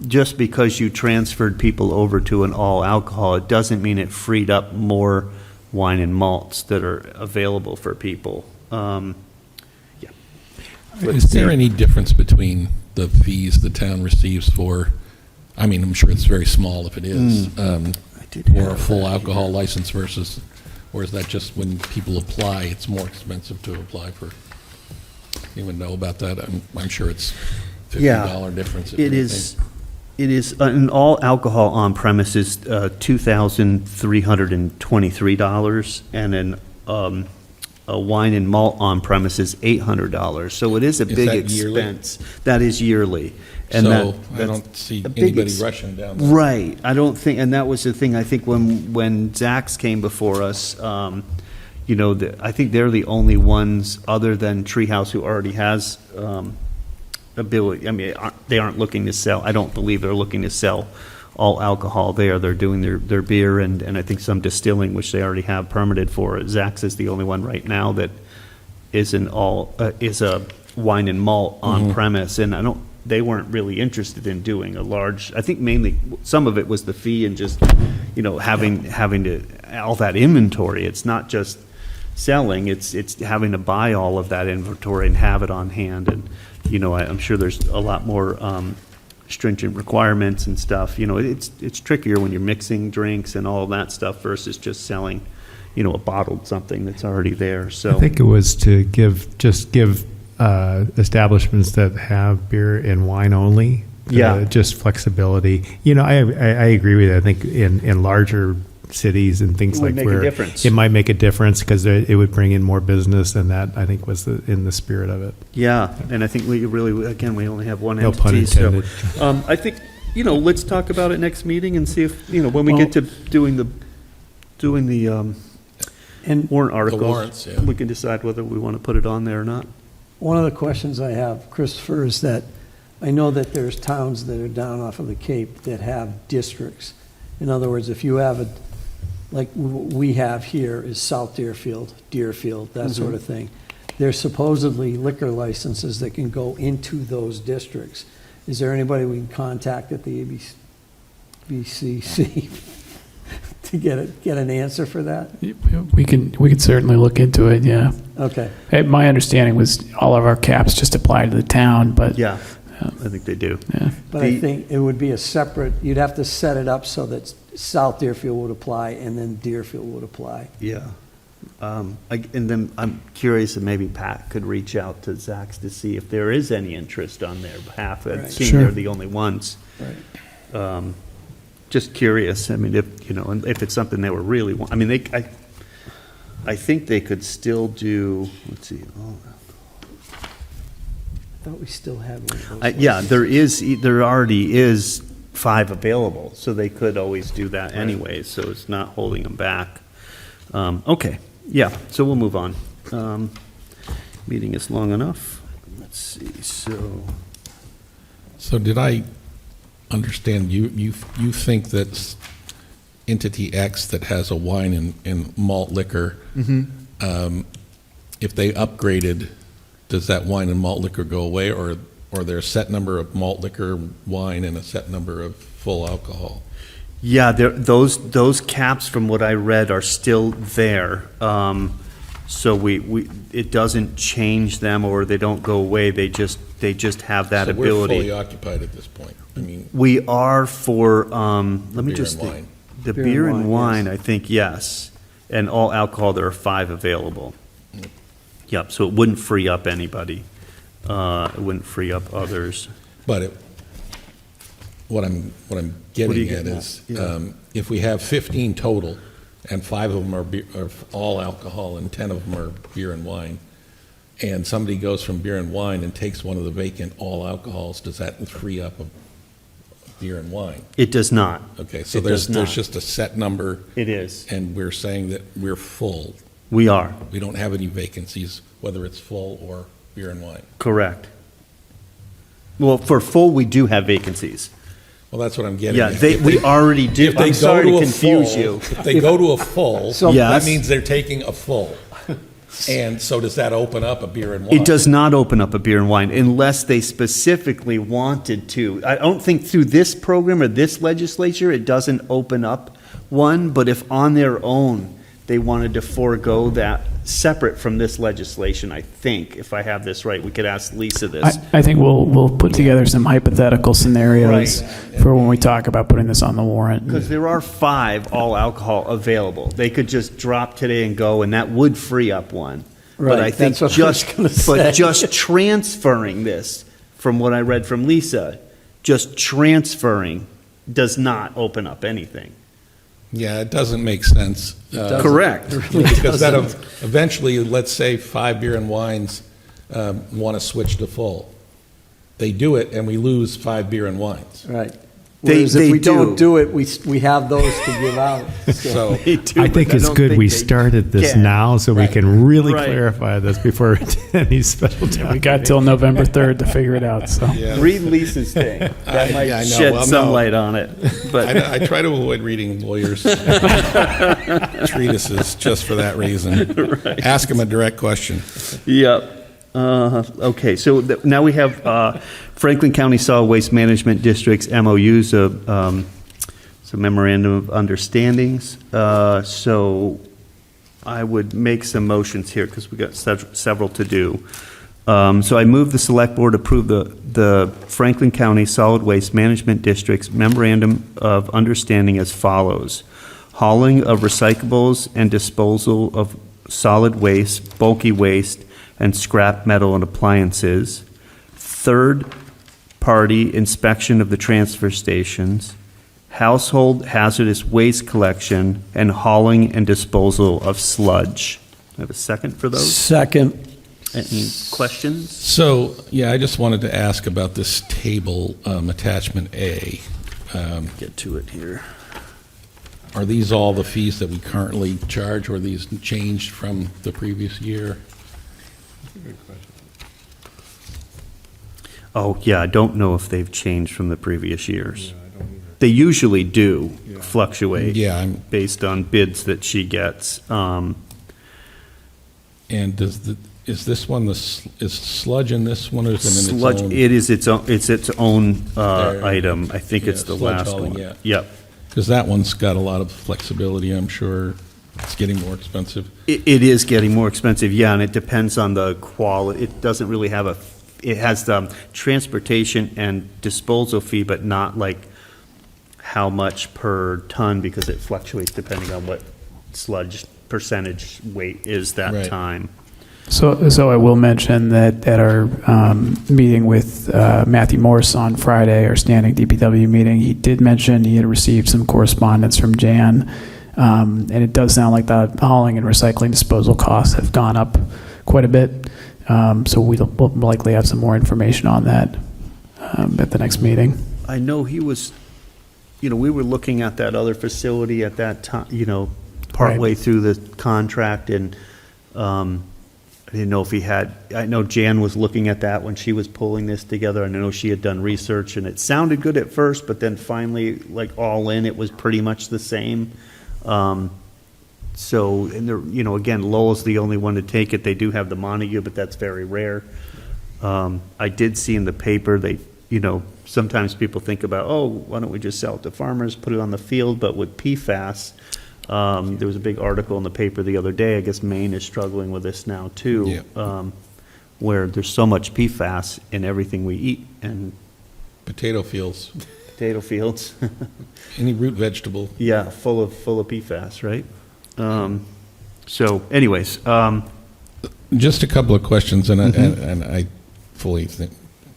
just because you transferred people over to an all alcohol, it doesn't mean it freed up more wine and malts that are available for people. Is there any difference between the fees the town receives for, I mean, I'm sure it's very small if it is, for a full alcohol license versus, or is that just when people apply, it's more expensive to apply for? Anyone know about that? I'm sure it's $50 difference. if It anything. is. It is an all alcohol on premises, $2,323, and an a wine and malt on premises $800. So it is a big that yearly? expense. That is yearly. And So that- I that's don't see a big anybody ex- rushing down that. Right. I don't think, and that was the thing, I think when Zax came before us, I think they're the only ones other than Treehouse who already has ability. I mean, they aren't looking to sell. I don't believe they're looking to sell all alcohol there. They're doing their beer and I think some distilling, which they already have permitted for. Zax is the only one right now that is is a wine and malt on premise, and they weren't really interested in doing a large. I think mainly some of it was the fee and just having to all that inventory. It's not just selling; it's having to buy all of that inventory and have it on hand. And I'm sure there's a lot more stringent requirements and stuff. It's trickier when you're mixing drinks and all of that stuff versus just selling, a bottled something that's already there. So I think it was to give establishments that have beer and wine only, just flexibility. I agree with you. I think in larger cities and things like make a where difference. it might make a difference because it would bring in more business, and that I think was in the spirit of it. Yeah, and I think we only have one No entity. pun intended. So, I think let's talk about it next meeting and see if when we get to doing the And warrant articles, warrants, yeah. we can decide whether we want to put it on there or not. one of the questions I have, Christopher, is that I know that there's towns that are down off of the Cape that have districts. In other words, if you have like we have here is South Deerfield, that sort of thing. There's supposedly liquor licenses that can go into those districts. Is there anybody we can contact at the ABCC to get an answer for that? We can certainly look into it, yeah. Okay. My understanding was all of our caps just apply to the town, but Yeah, I think they do. yeah. But I think it would be a separate, you'd have to set it up so that South Deerfield would apply and then Deerfield would apply. Yeah. And then I'm curious if maybe Pat could reach out to Zach's to see if there is any interest on their behalf. Right. Seeing Sure. they're the only ones. Right. Just curious. I mean, if it's something they were really, I mean, I think they could still do, let's see. I thought we still had one of those. Yeah, there already is 5 available, so they could always do that anyway, so it's not holding them back. Okay, yeah, so we'll move on. Meeting is long enough. Let's see, So did I understand, you think that entity X that has a wine and malt liquor, if they upgraded, does that wine and malt liquor go away, or there a set number of malt liquor, wine, and a set number of full alcohol? yeah, those caps from what I read are still there. So it doesn't change them or they don't go away, they just have that So ability. we're fully occupied at this point. I mean, We are for, let me beer just and think. wine. The Beer beer and and wine, wine, I think, yes. And all alcohol, there are 5 available. Yep, so it wouldn't free up anybody. It wouldn't free up others. But what I'm What are you getting at getting is, at? Yeah. if we have 15 total, and 5 of them are all alcohol, and 10 of them are beer and wine, and somebody goes from beer and wine and takes one of the vacant all alcohols, does that free up a beer and wine? It does not. Okay, so It there's does not. just a set number, It is. and we're saying that we're full. We are, We don't have any vacancies, whether it's full or beer and wine. correct. Well, for full, we do have vacancies. Well, that's what I'm getting Yeah, at. we already do. If they I'm go sorry to a confuse full- you. If they go to a full, So- Yes. that means they're taking a full. And so does that open up a beer and wine? It does not open up a beer and wine unless they specifically wanted to. I don't think through this program or this legislature, it doesn't open up one, but if on their own, they wanted to forego that separate from this legislation, I think, if I have this right, we could ask Lisa this. I think we'll put together some hypothetical scenarios Right. for when we talk about putting this on the warrant. Because there are 5 all alcohol available. They could just drop today and go, and that would free up one. But I Right, think that's what I was just, gonna say. but just transferring this, from what I read from Lisa, just transferring does not open up anything. Yeah, it doesn't make sense. Correct. Because that eventually, let's say 5 beer and wines want to switch to full. They do it, and we lose 5 beer and wines. Right. Whereas they if we don't do. do it, we have those to give out. So, They do, I but think it's don't good think we they started this can. now so we can really Right. clarify this before any special time. We got till November 3rd to figure it out, so. yeah. Read Lisa's thing. That might I know. shed Well, some no. light on it. But I try to avoid reading lawyers' treatises just for that reason. Ask them a direct question. Yep. Okay, so now we have Franklin County Solid Waste Management District's MOUs, some memorandum of understandings. So I would make some motions here because we got several to do. So I move the Select Board approve the Franklin County Solid Waste Management District's memorandum of understanding as follows. Hauling of recyclables and disposal of solid waste, bulky waste, and scrap metal and appliances. Third-party inspection of the transfer stations. Household hazardous waste collection and hauling and disposal of sludge. I have a second for those. Second, Any questions? So, yeah, I just wanted to ask about this table, attachment A. Get to it here. Are these all the fees that we currently charge, or are these changed from the previous year? Oh, yeah, I don't know if they've changed from the previous years. They usually do fluctuate. Yeah, I'm- based on bids that she gets. And is this one, is sludge in this one, or is it in its Sludge, own? it is its own There. item. I think it's Yeah, the sludge last hauling, one. yeah. Yep. Because that one's got a lot of flexibility, I'm sure. It's getting more expensive. It is getting more expensive, yeah, and it depends on the quality. It doesn't really have it has the transportation and disposal fee, but not like how much per ton, because it fluctuates depending on what sludge percentage weight is that Right. time. So I will mention that at our meeting with Matthew Morse on Friday, our standing DPW meeting, he did mention he had received some correspondence from Jan, and it does sound like the hauling and recycling disposal costs have gone up quite a bit. So we'll likely have some more information on that at the next meeting. I know he was, we were looking at that other facility at that time, partway through the contract, and I didn't know if he had, I know Jan was looking at that when she was pulling this together, and I know she had done research, and it sounded good at first, but then finally, like all in, it was pretty much the same. So, and they're, again, Lowell's the only one to take it. They do have the Montague, but that's very rare. I did see in the paper, sometimes people think about, oh, why don't we just sell it to farmers, put it on the field, but with PFAS, there was a big article in the paper the other day, I guess Maine is struggling with this now too, where there's so much PFAS in everything we eat, and Potato fields, potato fields, any root vegetable. yeah, full of PFAS, right? So anyways, Just a couple of questions, and I fully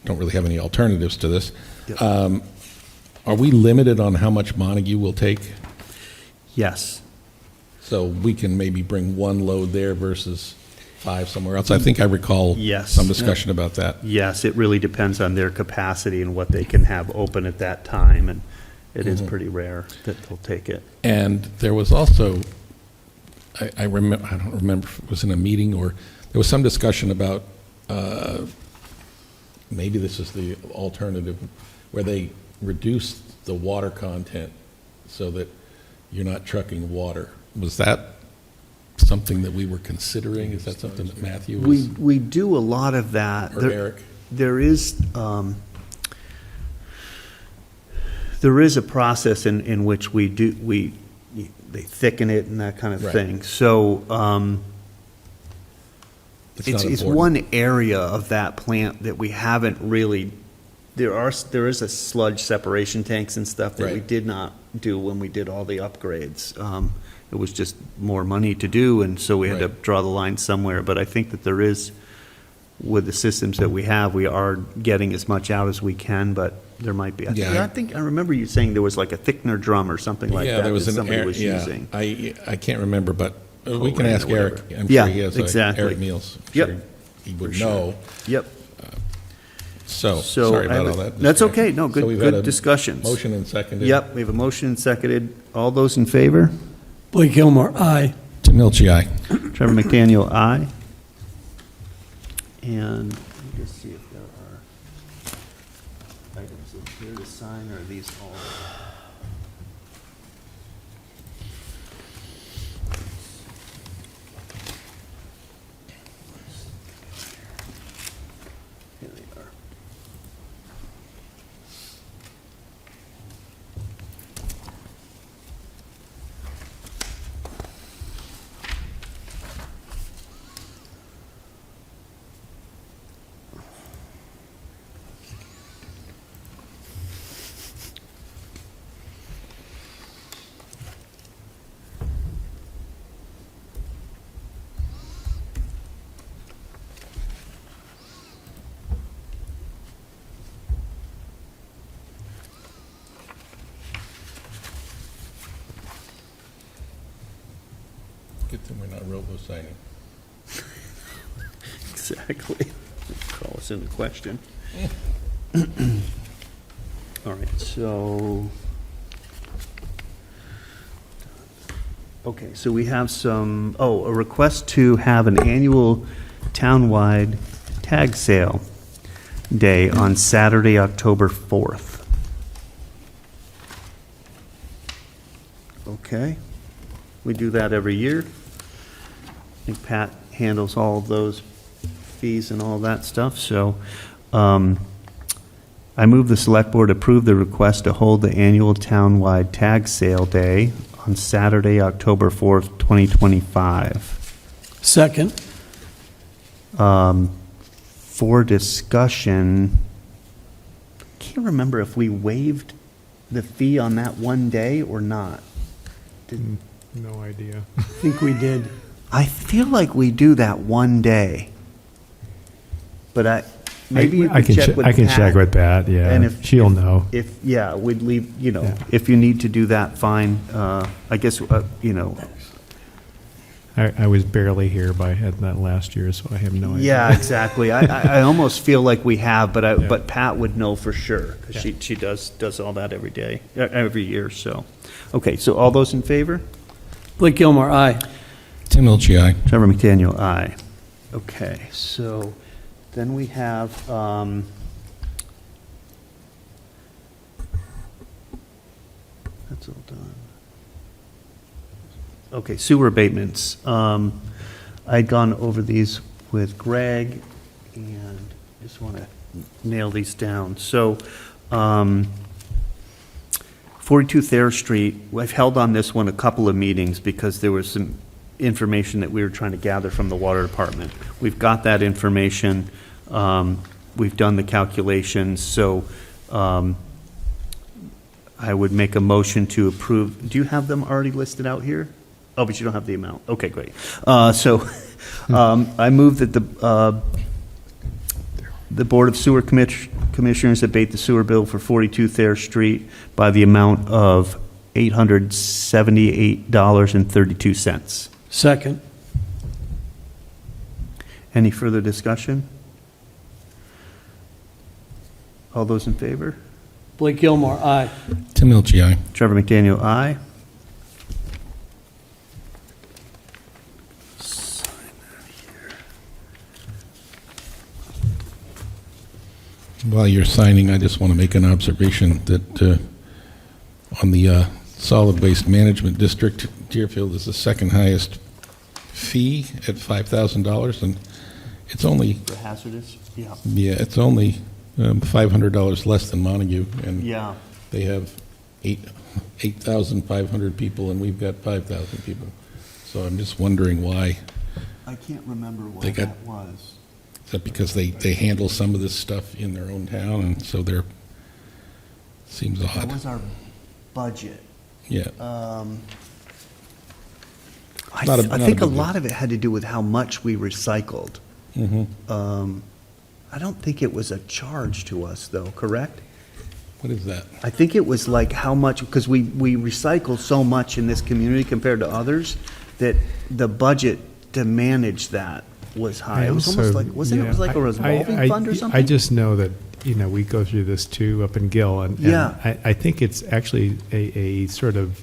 don't really have any alternatives to this. Yep. Are we limited on how much Montague will take? yes. So we can maybe bring one load there versus 5 somewhere else? I think I recall Yes. some discussion about that. Yes, it really depends on their capacity and what they can have open at that time, and it is pretty rare that they'll take it. And there was also, I remember, I don't remember if it was in a meeting or there was some discussion about maybe this is the alternative, where they reduce the water content so that you're not trucking water. Was that something that we were considering? Is that something that Matthew was, We do a lot of that. or Eric? There is a process in which they thicken it and that kind of Right. thing. So It's not it's important. one area of that plant that we haven't really. There is a sludge separation tanks and stuff that we Right. did not do when we did all the upgrades. It was just more money to do, and so we had to Right. draw the line somewhere. But I think that there is, with the systems that we have, we are getting as much out as we can, but there might be. I remember you saying there was like a thickener drum or something like Yeah, that there was that an somebody Eric, was yeah. using. I can't remember, but we can Coleraine ask or Eric. whatever. I'm Yeah, sure he has exactly. Eric Meals. I'm Yep. sure he would For sure. know. Yep. So, So sorry I have about a- all that. That's Mr. okay, no, So we've good, had good a discussions. Motion and seconded. Yep, we have a motion and seconded. All those in favor? Blake Gilmore, aye. Tim Milchi, aye. Trevor McDaniel, aye. And let me just see if there are items in here to sign, or are these all? Here they are. Good thing we're not robo-signing. Exactly. Call us into question. All right, so. Okay, so we have some, a request to have an annual townwide tag sale day on Saturday, October 4th. Okay, we do that every year. I think Pat handles all of those fees and all that stuff, so I move the Select Board approve the request to hold the annual townwide tag sale day on Saturday, October 4th, 2025. Second. For discussion, I can't remember if we waived the fee on that one day or not. No idea. I think we did. I feel like we do that one day. But maybe you I can check with I can Pat. check with Pat, yeah. And if She'll know. If, yeah, we'd leave, Yeah. if you need to do that, fine. I guess, I was barely here at that last year, so I have no idea. yeah, exactly. I almost feel like we have, but Yeah. but Pat would know for sure, because Yeah. she does all that every day, every year, so. Okay, so all those in favor? Blake Gilmore, aye. Tim Milchi, aye. Trevor McDaniel, aye. Okay, so then we have, that's all done. Okay, sewer abatements. I'd gone over these with Greg, and just want to nail these down. So, 42 Thayer Street, I've held on this one a couple of meetings because there was some information that we were trying to gather from the water department. We've got that information. We've done the calculations, so I would make a motion to approve. Do you have them already listed out here? Oh, but you don't have the amount. Okay, great. So I move that the Board of Sewer Commissioners abate the sewer bill for 42 Thayer Street by the amount of $878.32. Second. Any further discussion? All those in favor? Blake Gilmore, aye. Tim Milchi, aye. Trevor McDaniel, aye. While you're signing, I just want to make an observation that on the Solid Waste Management District, Deerfield is the second highest fee at $5,000, and it's only, For hazardous? Yeah. yeah, it's only $500 less than Montague, and Yeah. they have 8,500 people, and we've got 5,000 people. So I'm just wondering why. I can't remember why They got- that was. Is that because they handle some of this stuff in their own town, and so they're, seems That odd. was our budget. Yeah, I Not a- th- I not a think a big deal. lot of it had to do with how much we recycled. mm-hmm. I don't think it was a charge to us, though, correct? What is that? I think it was like how much, because we recycle so much in this community compared to others, that the budget to manage that was high. It was almost like, wasn't it was like a revolving fund or something? I just know that we go through this too up in Gill, and Yeah. I think it's actually a sort of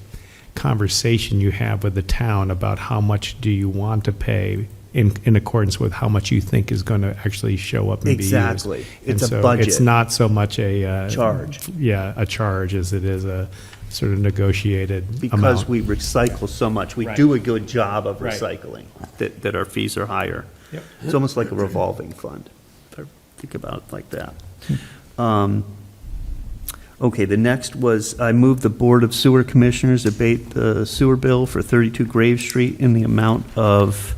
conversation you have with the town about how much do you want to pay in accordance with how much you think is going to actually show up and Exactly. be used. It's And a so budget. It's not so much a Charge. Yeah, a charge as it is a sort of negotiated Because amount. we recycle so much, we Right. do a good job of Right. recycling, that our fees are higher. Yep. It's almost like a revolving fund, if I think about it like that. Okay, the next was, I moved the Board of Sewer Commissioners abate the sewer bill for 32 Grave Street in the amount of,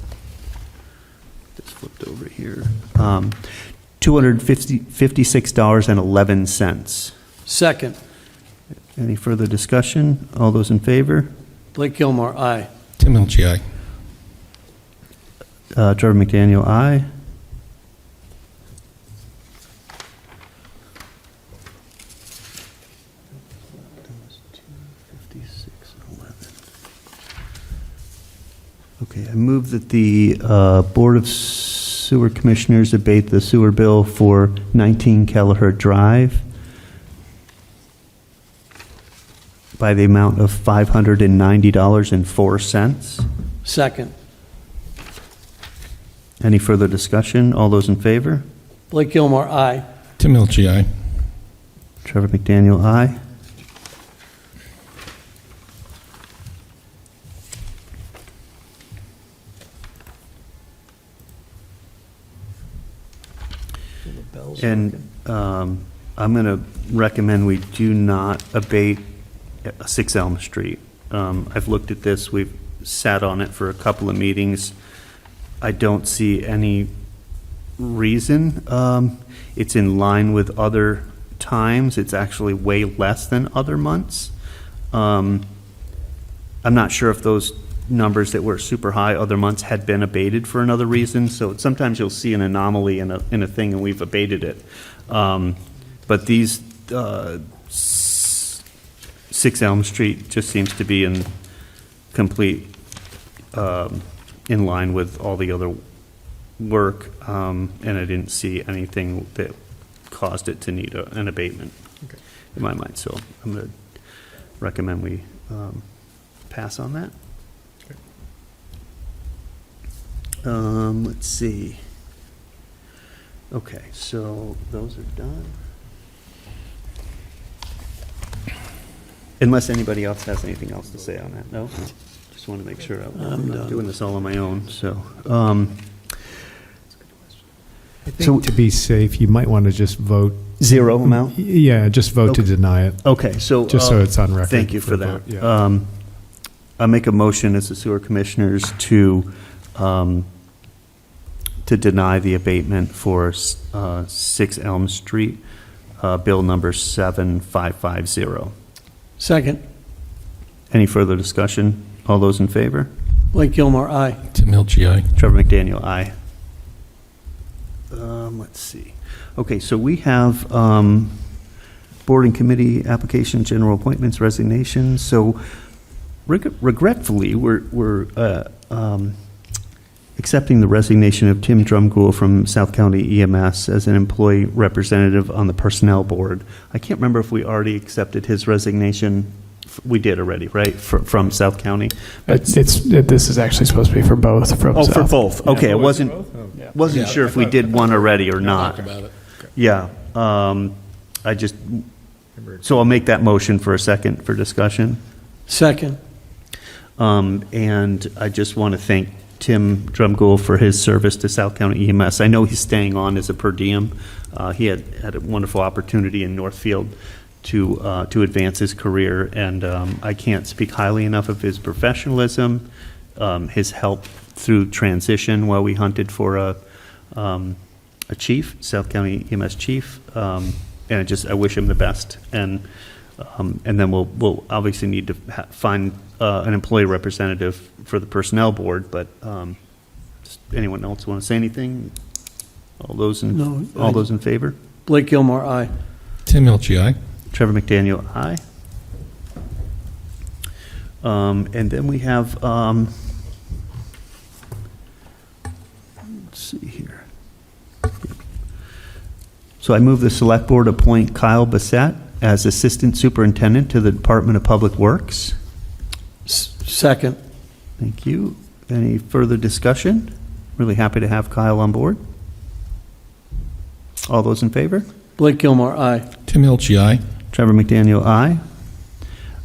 just flipped over here, $256.11. Second. Any further discussion? All those in favor? Blake Gilmore, aye. Tim Elchie, aye. Trevor McDaniel, aye. Okay, I move that the Board of Sewer Commissioners abate the sewer bill for 19 Kelleher Drive by the amount of $590.04. Second. Any further discussion? All those in favor? Blake Gilmore, aye. Tim Elchie, aye. Trevor McDaniel, aye. And I'm going to recommend we do not abate 6 Elm Street. I've looked at this, we've sat on it for a couple of meetings. I don't see any reason. It's in line with other times. It's actually way less than other months. I'm not sure if those numbers that were super high other months had been abated for another reason. So sometimes you'll see an anomaly in a thing and we've abated it. But these 6 Elm Street just seems to be in complete in line with all the other work, and I didn't see anything that caused it to need an abatement in my mind. So I'm going to recommend we pass on that. Let's see. Okay, so those are done. Unless anybody else has anything else to say on that, no? Just want to make sure I'm not doing this all on my own, so. I think to be safe, you might want to just vote. Zero amount? Yeah, just vote to Okay. deny it. Okay, so. Just so it's on record. Thank you for for that. vote, yeah. I make a motion as the sewer commissioners to deny the abatement for 6 Elm Street, bill number 7550. Second. Any further discussion? All those in favor? Blake Gilmore, aye. Tim Elchie, aye. Trevor McDaniel, aye. Let's see. Okay, so we have board and committee applications, general appointments, resignations. So regretfully, we're accepting the resignation of Tim Drumgoole from South County EMS as an employee representative on the personnel board. I can't remember if we already accepted his resignation. We did already, right, from South County? This is actually supposed to be for both. From Oh, for South. both. Okay, I wasn't sure if we did one already or not. Talk about it. Yeah, I just, so I'll make that motion for a second for discussion. Second. And I just want to thank Tim Drumgoole for his service to South County EMS. I know he's staying on as a per diem. He had a wonderful opportunity in Northfield to advance his career, and I can't speak highly enough of his professionalism, his help through transition while we hunted for a chief, South County EMS chief, and I wish him the best. And then we'll obviously need to find an employee representative for the personnel board. But does anyone else want to say anything? All those in favor? Blake Gilmore, aye. Tim Elchie, aye. Trevor McDaniel, aye. And then we have, let's see here. So I move the Select Board appoint Kyle Bissett as Assistant Superintendent to the Department of Public Works. Second. Thank you. Any further discussion? Really happy to have Kyle on board. All those in favor? Blake Gilmore, aye. Tim Hilchey, aye. Trevor McDaniel, aye.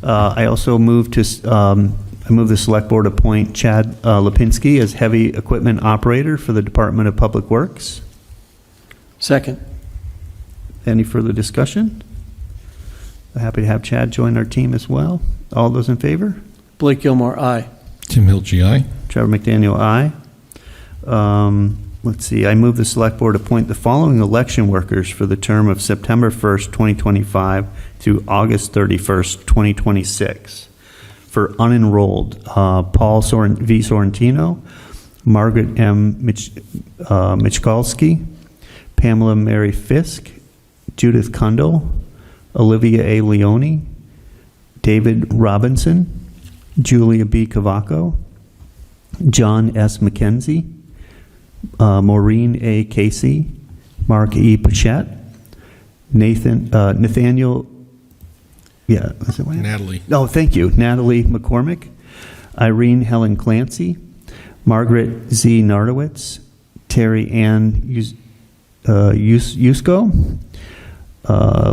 I also move the Select Board appoint Chad Lipinski as Heavy Equipment Operator for the Department of Public Works. Second. Any further discussion? Happy to have Chad join our team as well. All those in favor? Blake Gilmore, aye. Tim Hilchey, aye. Trevor McDaniel, aye. Let's see, I move the Select Board appoint the following election workers for the term of September 1st, 2025 through August 31st, 2026. For unenrolled, Paul V. Sorrentino, Margaret M. Michkalski, Pamela Mary Fisk, Judith Kundal, Olivia A. Leone, David Robinson, Julia B. Cavaco, John S. McKenzie, Maureen A. Casey, Mark E. Pachette, Nathaniel, is it Natalie. Oh, thank you. Natalie McCormick, Irene Helen Clancy, Margaret Z. Nardowitz, Terry Ann Yusko,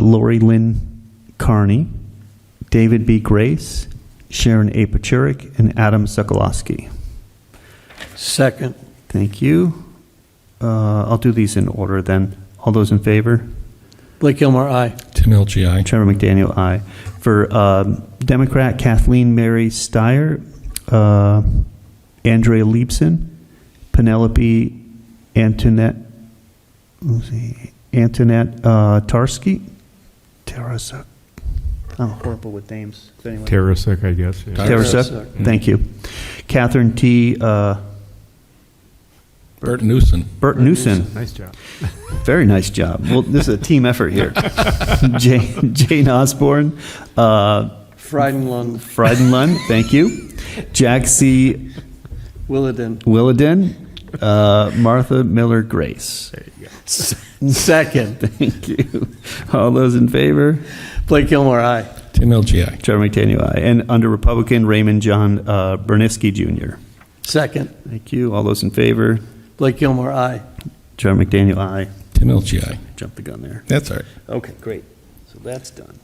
Lori Lynn Carney, David B. Grace, Sharon A. Pachurik, and Adam Sokolowski. Second. Thank you. I'll do these in order then. All those in favor? Blake Gilmore, aye. Tim Hilchey, aye. Trevor McDaniel, aye. For Democrat, Kathleen Mary Steyer, Andrea Leibson, Penelope Antoinette Tarski. Tarasuk. I'm horrible with names. Anyway. Terrasuk, I guess. Yeah. Tarasuk. Thank you. Catherine T. Bert Newson. Bert Newson. Nice job. Very nice job. Well, this is a team effort here. Jane Osborne. Frydenlund. Thank you. Jack C. Williden. Martha Miller Grace. There you go. Second. Thank you. All those in favor? Blake Gilmore, aye. Tim Hilchey, aye. Trevor McDaniel, aye. And under Republican, Raymond John Berniski Jr. Second. Thank you. All those in favor? Blake Gilmore, aye. Trevor McDaniel, aye. Tim Hilchey, aye. Jumped the gun there. That's all right. Okay, great. So that's done.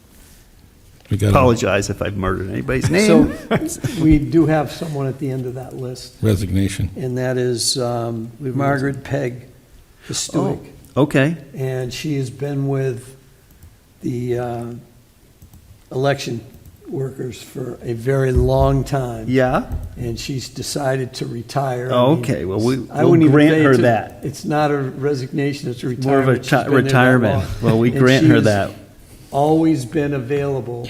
We got Apologize if I've murdered anybody's name. So we do have someone at the end of that list, a resignation. and that is Margaret Pegg Festuic. Okay. And she has been with the election workers for a very long time. Yeah? And she's decided to retire. Oh, I mean, okay. Well, I we'll wouldn't even grant say her it's that. It's not a resignation, it's a More of a retirement. She's been there that retirement. long. Well, we And grant she her has that. Always been available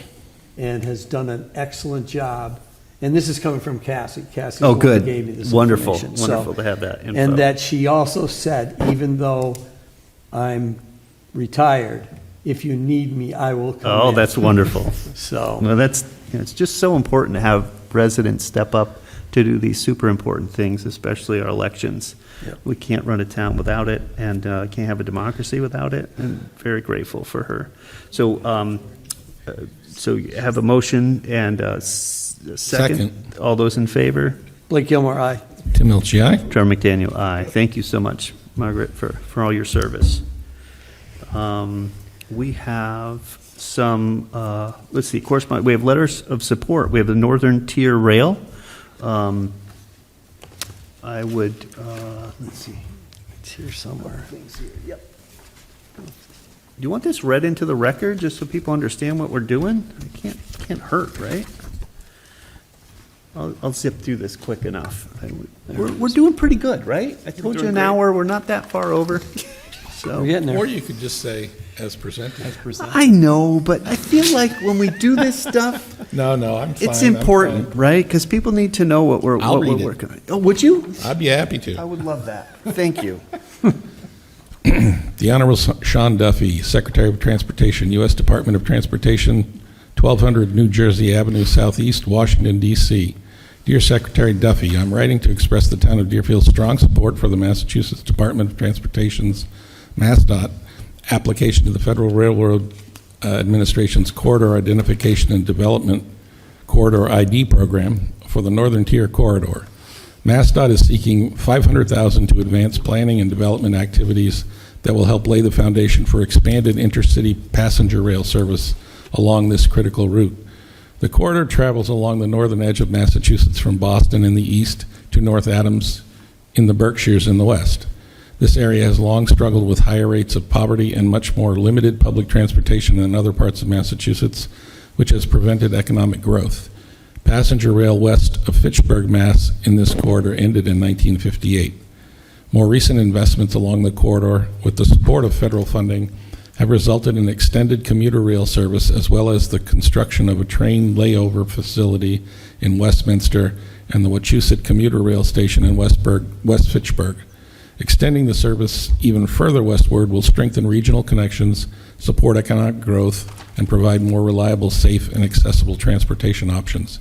and has done an excellent job. And this is coming from Cassie. Cassie's the Oh, one good. that gave me this Wonderful. information. So- Wonderful to have that info. And that she also said, even though I'm retired, if you need me, I will come Oh, in. that's wonderful. So, Well, it's just so important to have residents step up to do these super important things, especially our elections. Yep. We can't run a town without it, and can't have a democracy without it, and very grateful for her. So, so you have a motion and a second? Second. All those in favor? Blake Gilmore, aye. Tim Hilchey, aye. Trevor McDaniel, aye. Thank you so much, Margaret, for all your service. We have some, let's see, correspondence. We have letters of support. We have the Northern Tier Rail. I would, let's see, it's here somewhere. Yep. Do you want this read into the record, just so people understand what we're doing? It can't hurt, right? I'll zip through this quick enough. We're doing pretty good, right? I told you an hour, we're not that far over. So. We're getting there. Or you could just say, as presented. I know, but I feel like when we do this stuff, No, I'm fine. it's I'm important, fine. right? Because people need to know what we're I'll read it. working on. Oh, would you? I'd be happy I to. would love that. Thank you. The Honorable Sean Duffy, Secretary of Transportation, U.S. Department of Transportation, 1200 New Jersey Avenue Southeast, Washington, D.C. Dear Secretary Duffy, I'm writing to express the town of Deerfield's strong support for the Massachusetts Department of Transportation's MassDOT application to the Federal Railroad Administration's Corridor Identification and Development Corridor ID program for the Northern Tier Corridor. MassDOT is seeking $500,000 to advance planning and development activities that will help lay the foundation for expanded intercity passenger rail service along this critical route. The corridor travels along the northern edge of Massachusetts from Boston in the east to North Adams in the Berkshires in the west. This area has long struggled with higher rates of poverty and much more limited public transportation than other parts of Massachusetts, which has prevented economic growth. Passenger rail west of Fitchburg, Mass. In this corridor ended in 1958. More recent investments along the corridor, with the support of federal funding, have resulted in extended commuter rail service as well as the construction of a train layover facility in Westminster and the Wachusett Commuter Rail Station in West Fitchburg. Extending the service even further westward will strengthen regional connections, support economic growth, and provide more reliable, safe, and accessible transportation options.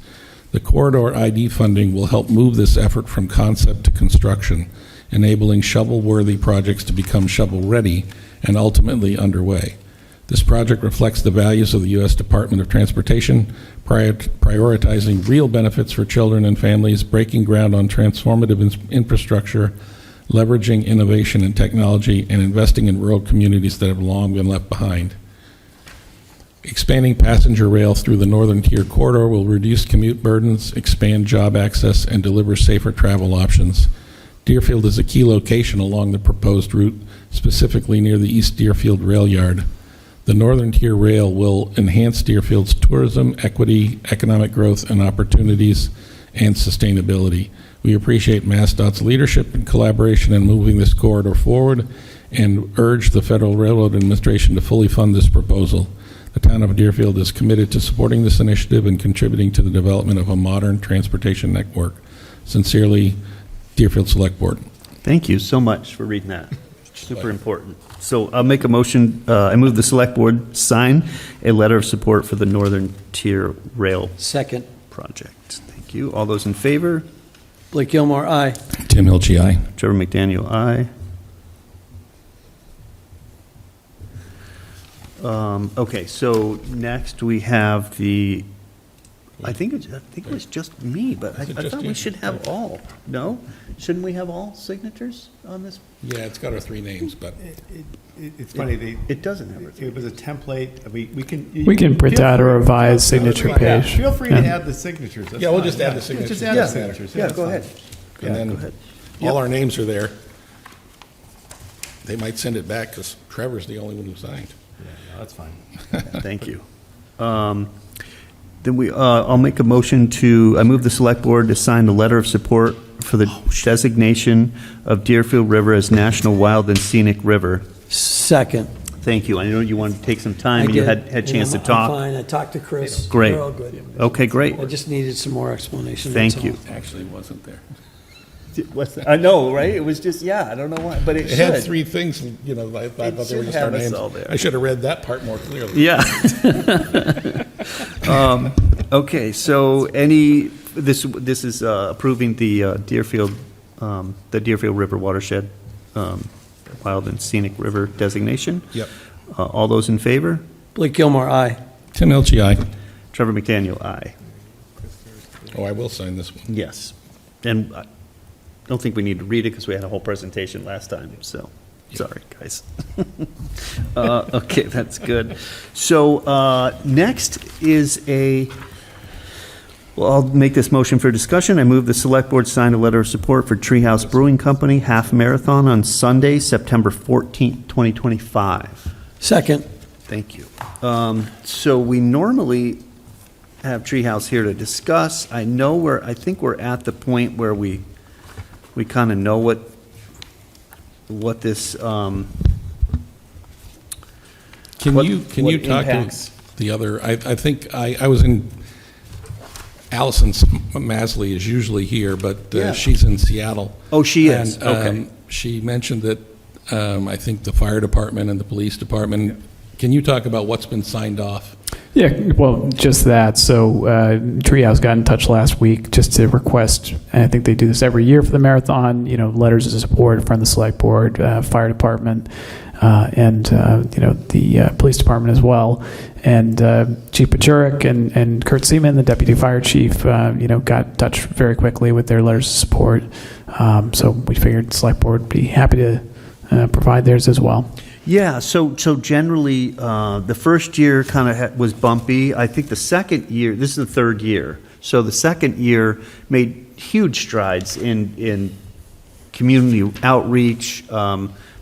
The corridor ID funding will help move this effort from concept to construction, enabling shovel-worthy projects to become shovel-ready and ultimately underway. This project reflects the values of the U.S. Department of Transportation, prioritizing real benefits for children and families, breaking ground on transformative infrastructure, leveraging innovation and technology, and investing in rural communities that have long been left behind. Expanding passenger rail through the Northern Tier Corridor will reduce commute burdens, expand job access, and deliver safer travel options. Deerfield is a key location along the proposed route, specifically near the East Deerfield Rail Yard. The Northern Tier Rail will enhance Deerfield's tourism, equity, economic growth, and opportunities, and sustainability. We appreciate MassDOT's leadership and collaboration in moving this corridor forward and urge the Federal Railroad Administration to fully fund this proposal. The town of Deerfield is committed to supporting this initiative and contributing to the development of a modern transportation network. Sincerely, Deerfield Select Board. Thank you so much for reading that. Super important. So I'll make a motion, I move the Select Board sign a letter of support for the Northern Tier Rail Second. project. Thank you. All those in favor? Blake Gilmore, aye. Tim Hilchey, aye. Trevor McDaniel, aye. Okay, so next we have the, I think it was just me, but I Is it just thought we you? should have all. No? Shouldn't we have all signatures on this? Yeah, it's got our three names, but It's funny, It doesn't have it was a template, we can. We can print out a revised signature Yeah, page. feel free to Yeah. add the signatures. that's Yeah, we'll fine. just add the signatures. Just add Yeah. the signatures. Yeah, that's go fine. ahead. and Yeah, then go ahead. all our names are there. They might send it back because Trevor's the only one who signed. Yeah, no, that's fine. Thank you. Then I'll make a motion I move the Select Board to sign the letter of support for the designation of Deerfield River as National Wild and Scenic River. Second. Thank you. I know you wanted to take some time, I and you did, had a chance to I'm talk. fine. I talked to Chris. Great. We're all good. Okay, great. I just needed some more explanation. that's Thank you. Actually, it wasn't there. I know, right? It was just, yeah, I don't know why, but it It had should. three things, you know, I thought they were should just our have us names. all there. I should have read that part more clearly. Yeah. Okay, so this is approving the Deerfield River watershed, wild and scenic river designation. Yep. All those in favor? Blake Gilmore, aye. Tim Hilchey, aye. Trevor McDaniel, aye. Oh, I will sign this one. Yes. And I don't think we need to read it because we had a whole presentation last time, so, sorry, guys. Okay, that's good. So next is well, I'll make this motion for discussion. I move the Select Board sign a letter of support for Treehouse Brewing Company Half Marathon on Sunday, September 14th, 2025. Second. Thank you. So we normally have Treehouse here to discuss. I think we're at the point where we kind of know what this, Can What- you what talk impacts? to the other, I think I was in, Allison Masley is usually here, but Yeah. she's in Seattle. Oh, she is? And, Okay. She mentioned that I think the fire department and the police department, can you talk about what's been signed off? Yeah, well, just that. So Treehouse got in touch last week just to request, and I think they do this every year for the marathon, letters of support from the Select Board, fire department, and the police department as well. And Chief Pachurik and Kurt Seaman, the deputy fire chief, got in touch very quickly with their letters of support. So we figured Select Board would be happy to provide theirs as well. Yeah, so generally, the first year kind of was bumpy. I think the second year, this is the third year, so the second year made huge strides in community outreach,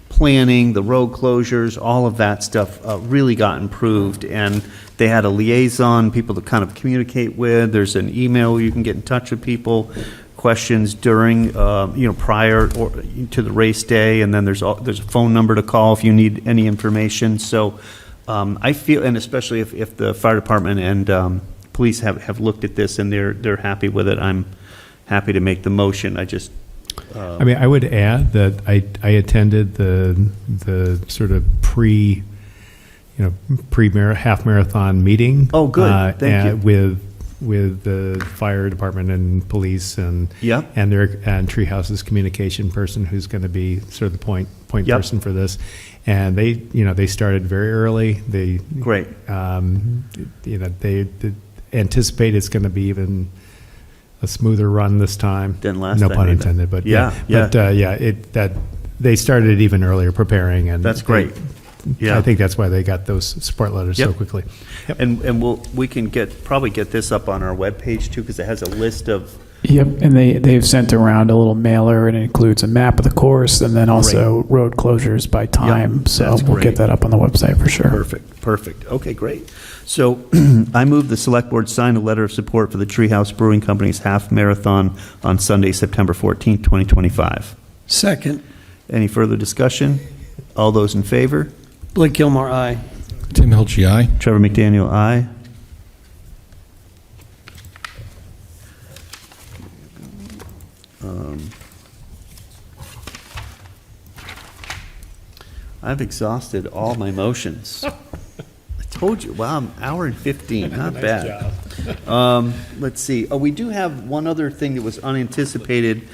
planning, the road closures, all of that stuff really got improved. And they had a liaison, people to kind of communicate with. There's an email you can get in touch with people, questions during, prior or to the race day, and then there's a phone number to call if you need any information. So I feel, and especially if the fire department and police have looked at this and they're happy with it, I'm happy to make the motion. I just I would add that I attended the sort of pre half marathon meeting. Oh, good. Thank you. With the fire department and police and Treehouse's communication person, who's going to be sort of the point person for this. And they started very early. Great. They anticipate it's going to be even a smoother run this time. Than last no time. pun intended, but they started even earlier preparing, and that's great. I think that's why they got those support letters so quickly. Yep. And we can probably get this up on our webpage too, because it has a list of. Yep, and they've sent around a little mailer, and it includes a map of the course, and then also road closures by time. Yep, so we'll get that up on the website for sure. Perfect. Okay, great. So I move the Select Board sign a letter of support for the Treehouse Brewing Company's half marathon on Sunday, September 14th, 2025. Second. Any further discussion? All those in favor? Blake Gilmore, aye. Tim Hilge, aye. Trevor McDaniel, aye. I've exhausted all my motions. I told you. Wow, an hour and 15. Not bad. Let's see. Oh, we do have one other thing that was unanticipated,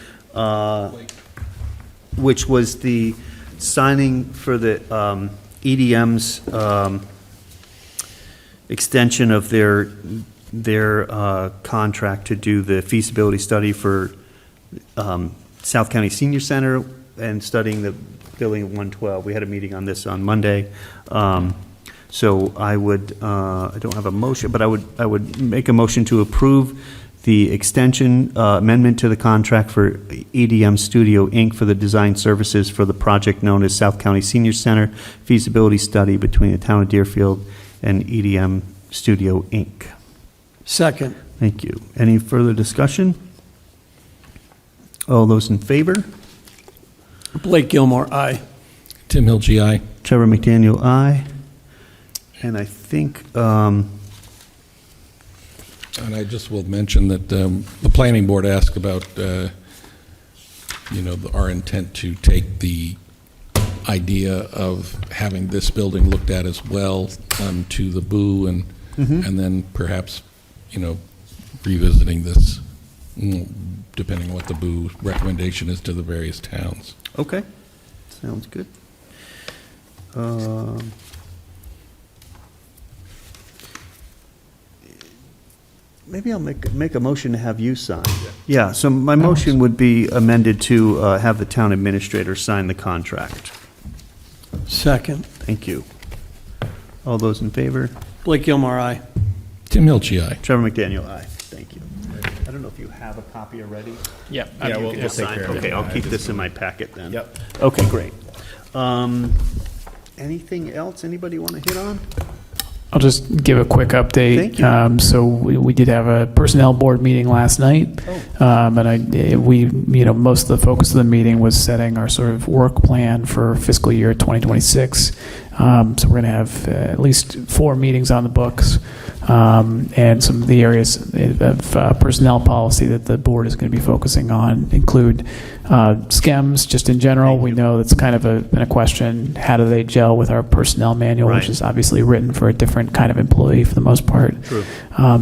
which was the signing for the EDM's extension of their contract to do the feasibility study for South County Senior Center and studying the building at 112. We had a meeting on this on Monday. So I don't have a motion, but I would make a motion to approve the extension amendment to the contract for EDM Studio, Inc. for the design services for the project known as South County Senior Center feasibility study between the town of Deerfield and EDM Studio, Inc. Second. Thank you. Any further discussion? All those in favor? Blake Gilmore, aye. Tim Hilge, aye. Trevor McDaniel, aye. And I think, and I just will mention that the planning board asked about, our intent to take the idea of having this building looked at as well to the BOO and then perhaps, revisiting this, depending on what the BOO recommendation is to the various towns. okay, sounds good. Maybe I'll make a motion to have you sign. Yeah, so my motion would be amended to have the town administrator sign the contract. Second. Thank you. All those in favor? Blake Gilmore, aye. Tim Hilge, aye. Trevor McDaniel, aye. Thank you. I don't know if you have a copy already. Yep. We'll take care of it. Okay, I'll keep this in my packet then. Yep. Okay, great. Anything else anybody want to hit on? I'll just give a quick update. Thank you. So we did have a personnel board meeting last night, and most of the focus of the meeting was setting our sort of work plan for fiscal year 2026. So we're going to have at least 4 meetings on the books, and some of the areas of personnel policy that the board is going to be focusing on include SCEMs, just in general. We know that's kind of been a question. How do they gel with our personnel manual, which is obviously written for a different kind of employee for the most part. True.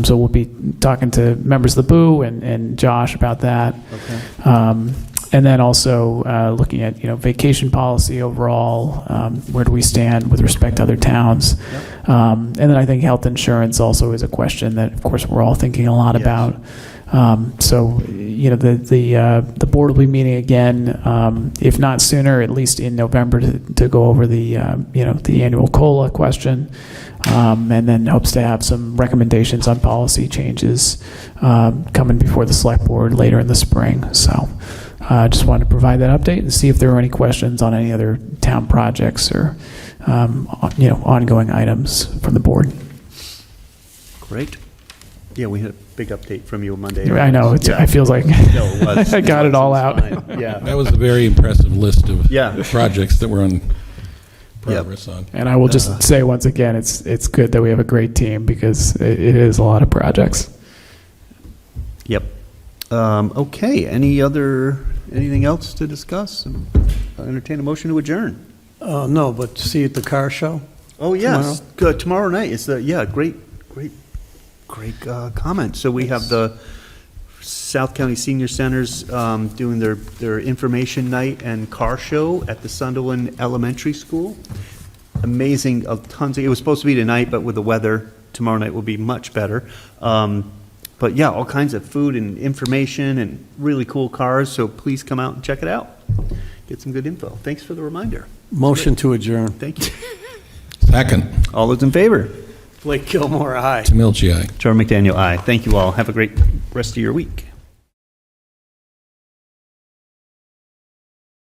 So we'll be talking to members of the BOO and Josh about that. Okay. And then also looking at, vacation policy overall, where do we stand with respect to other towns? And then I think health insurance also is a question that, of course, we're all thinking a lot Yes. about. So, the board will be meeting again, if not sooner, at least in November to go over the annual COLA question, and then hopes to have some recommendations on policy changes coming before the select board later in the spring. So, just wanted to provide that update and see if there were any questions on any other town projects or ongoing items from the board. Great. Yeah, we had a big update from you on Monday. I know. Yeah. It feels like No, it was. I got it all out. Fine. Yeah. That was a very impressive list of Yeah. projects that we're on progress on. And I will just say once again, it's good that we have a great team because it is a lot of projects. Yep. Okay, anything else to discuss? I'll entertain a motion to adjourn. No, but see you at the car show? Oh, yes. Good. Tomorrow night is great comment. So we have the South County Senior Centers doing their information night and car show at the Sunderland Elementary School. Amazing, it was supposed to be tonight, but with the weather, tomorrow night will be much better. But yeah, all kinds of food and information and really cool cars, so please come out and check it out. Get some good info. Thanks for the reminder. Motion to adjourn. Thank you. Second, All those in favor? Blake Gilmore, aye. Tamilchi, aye. Charles McDaniel, aye. Thank you all. Have a great rest of your week.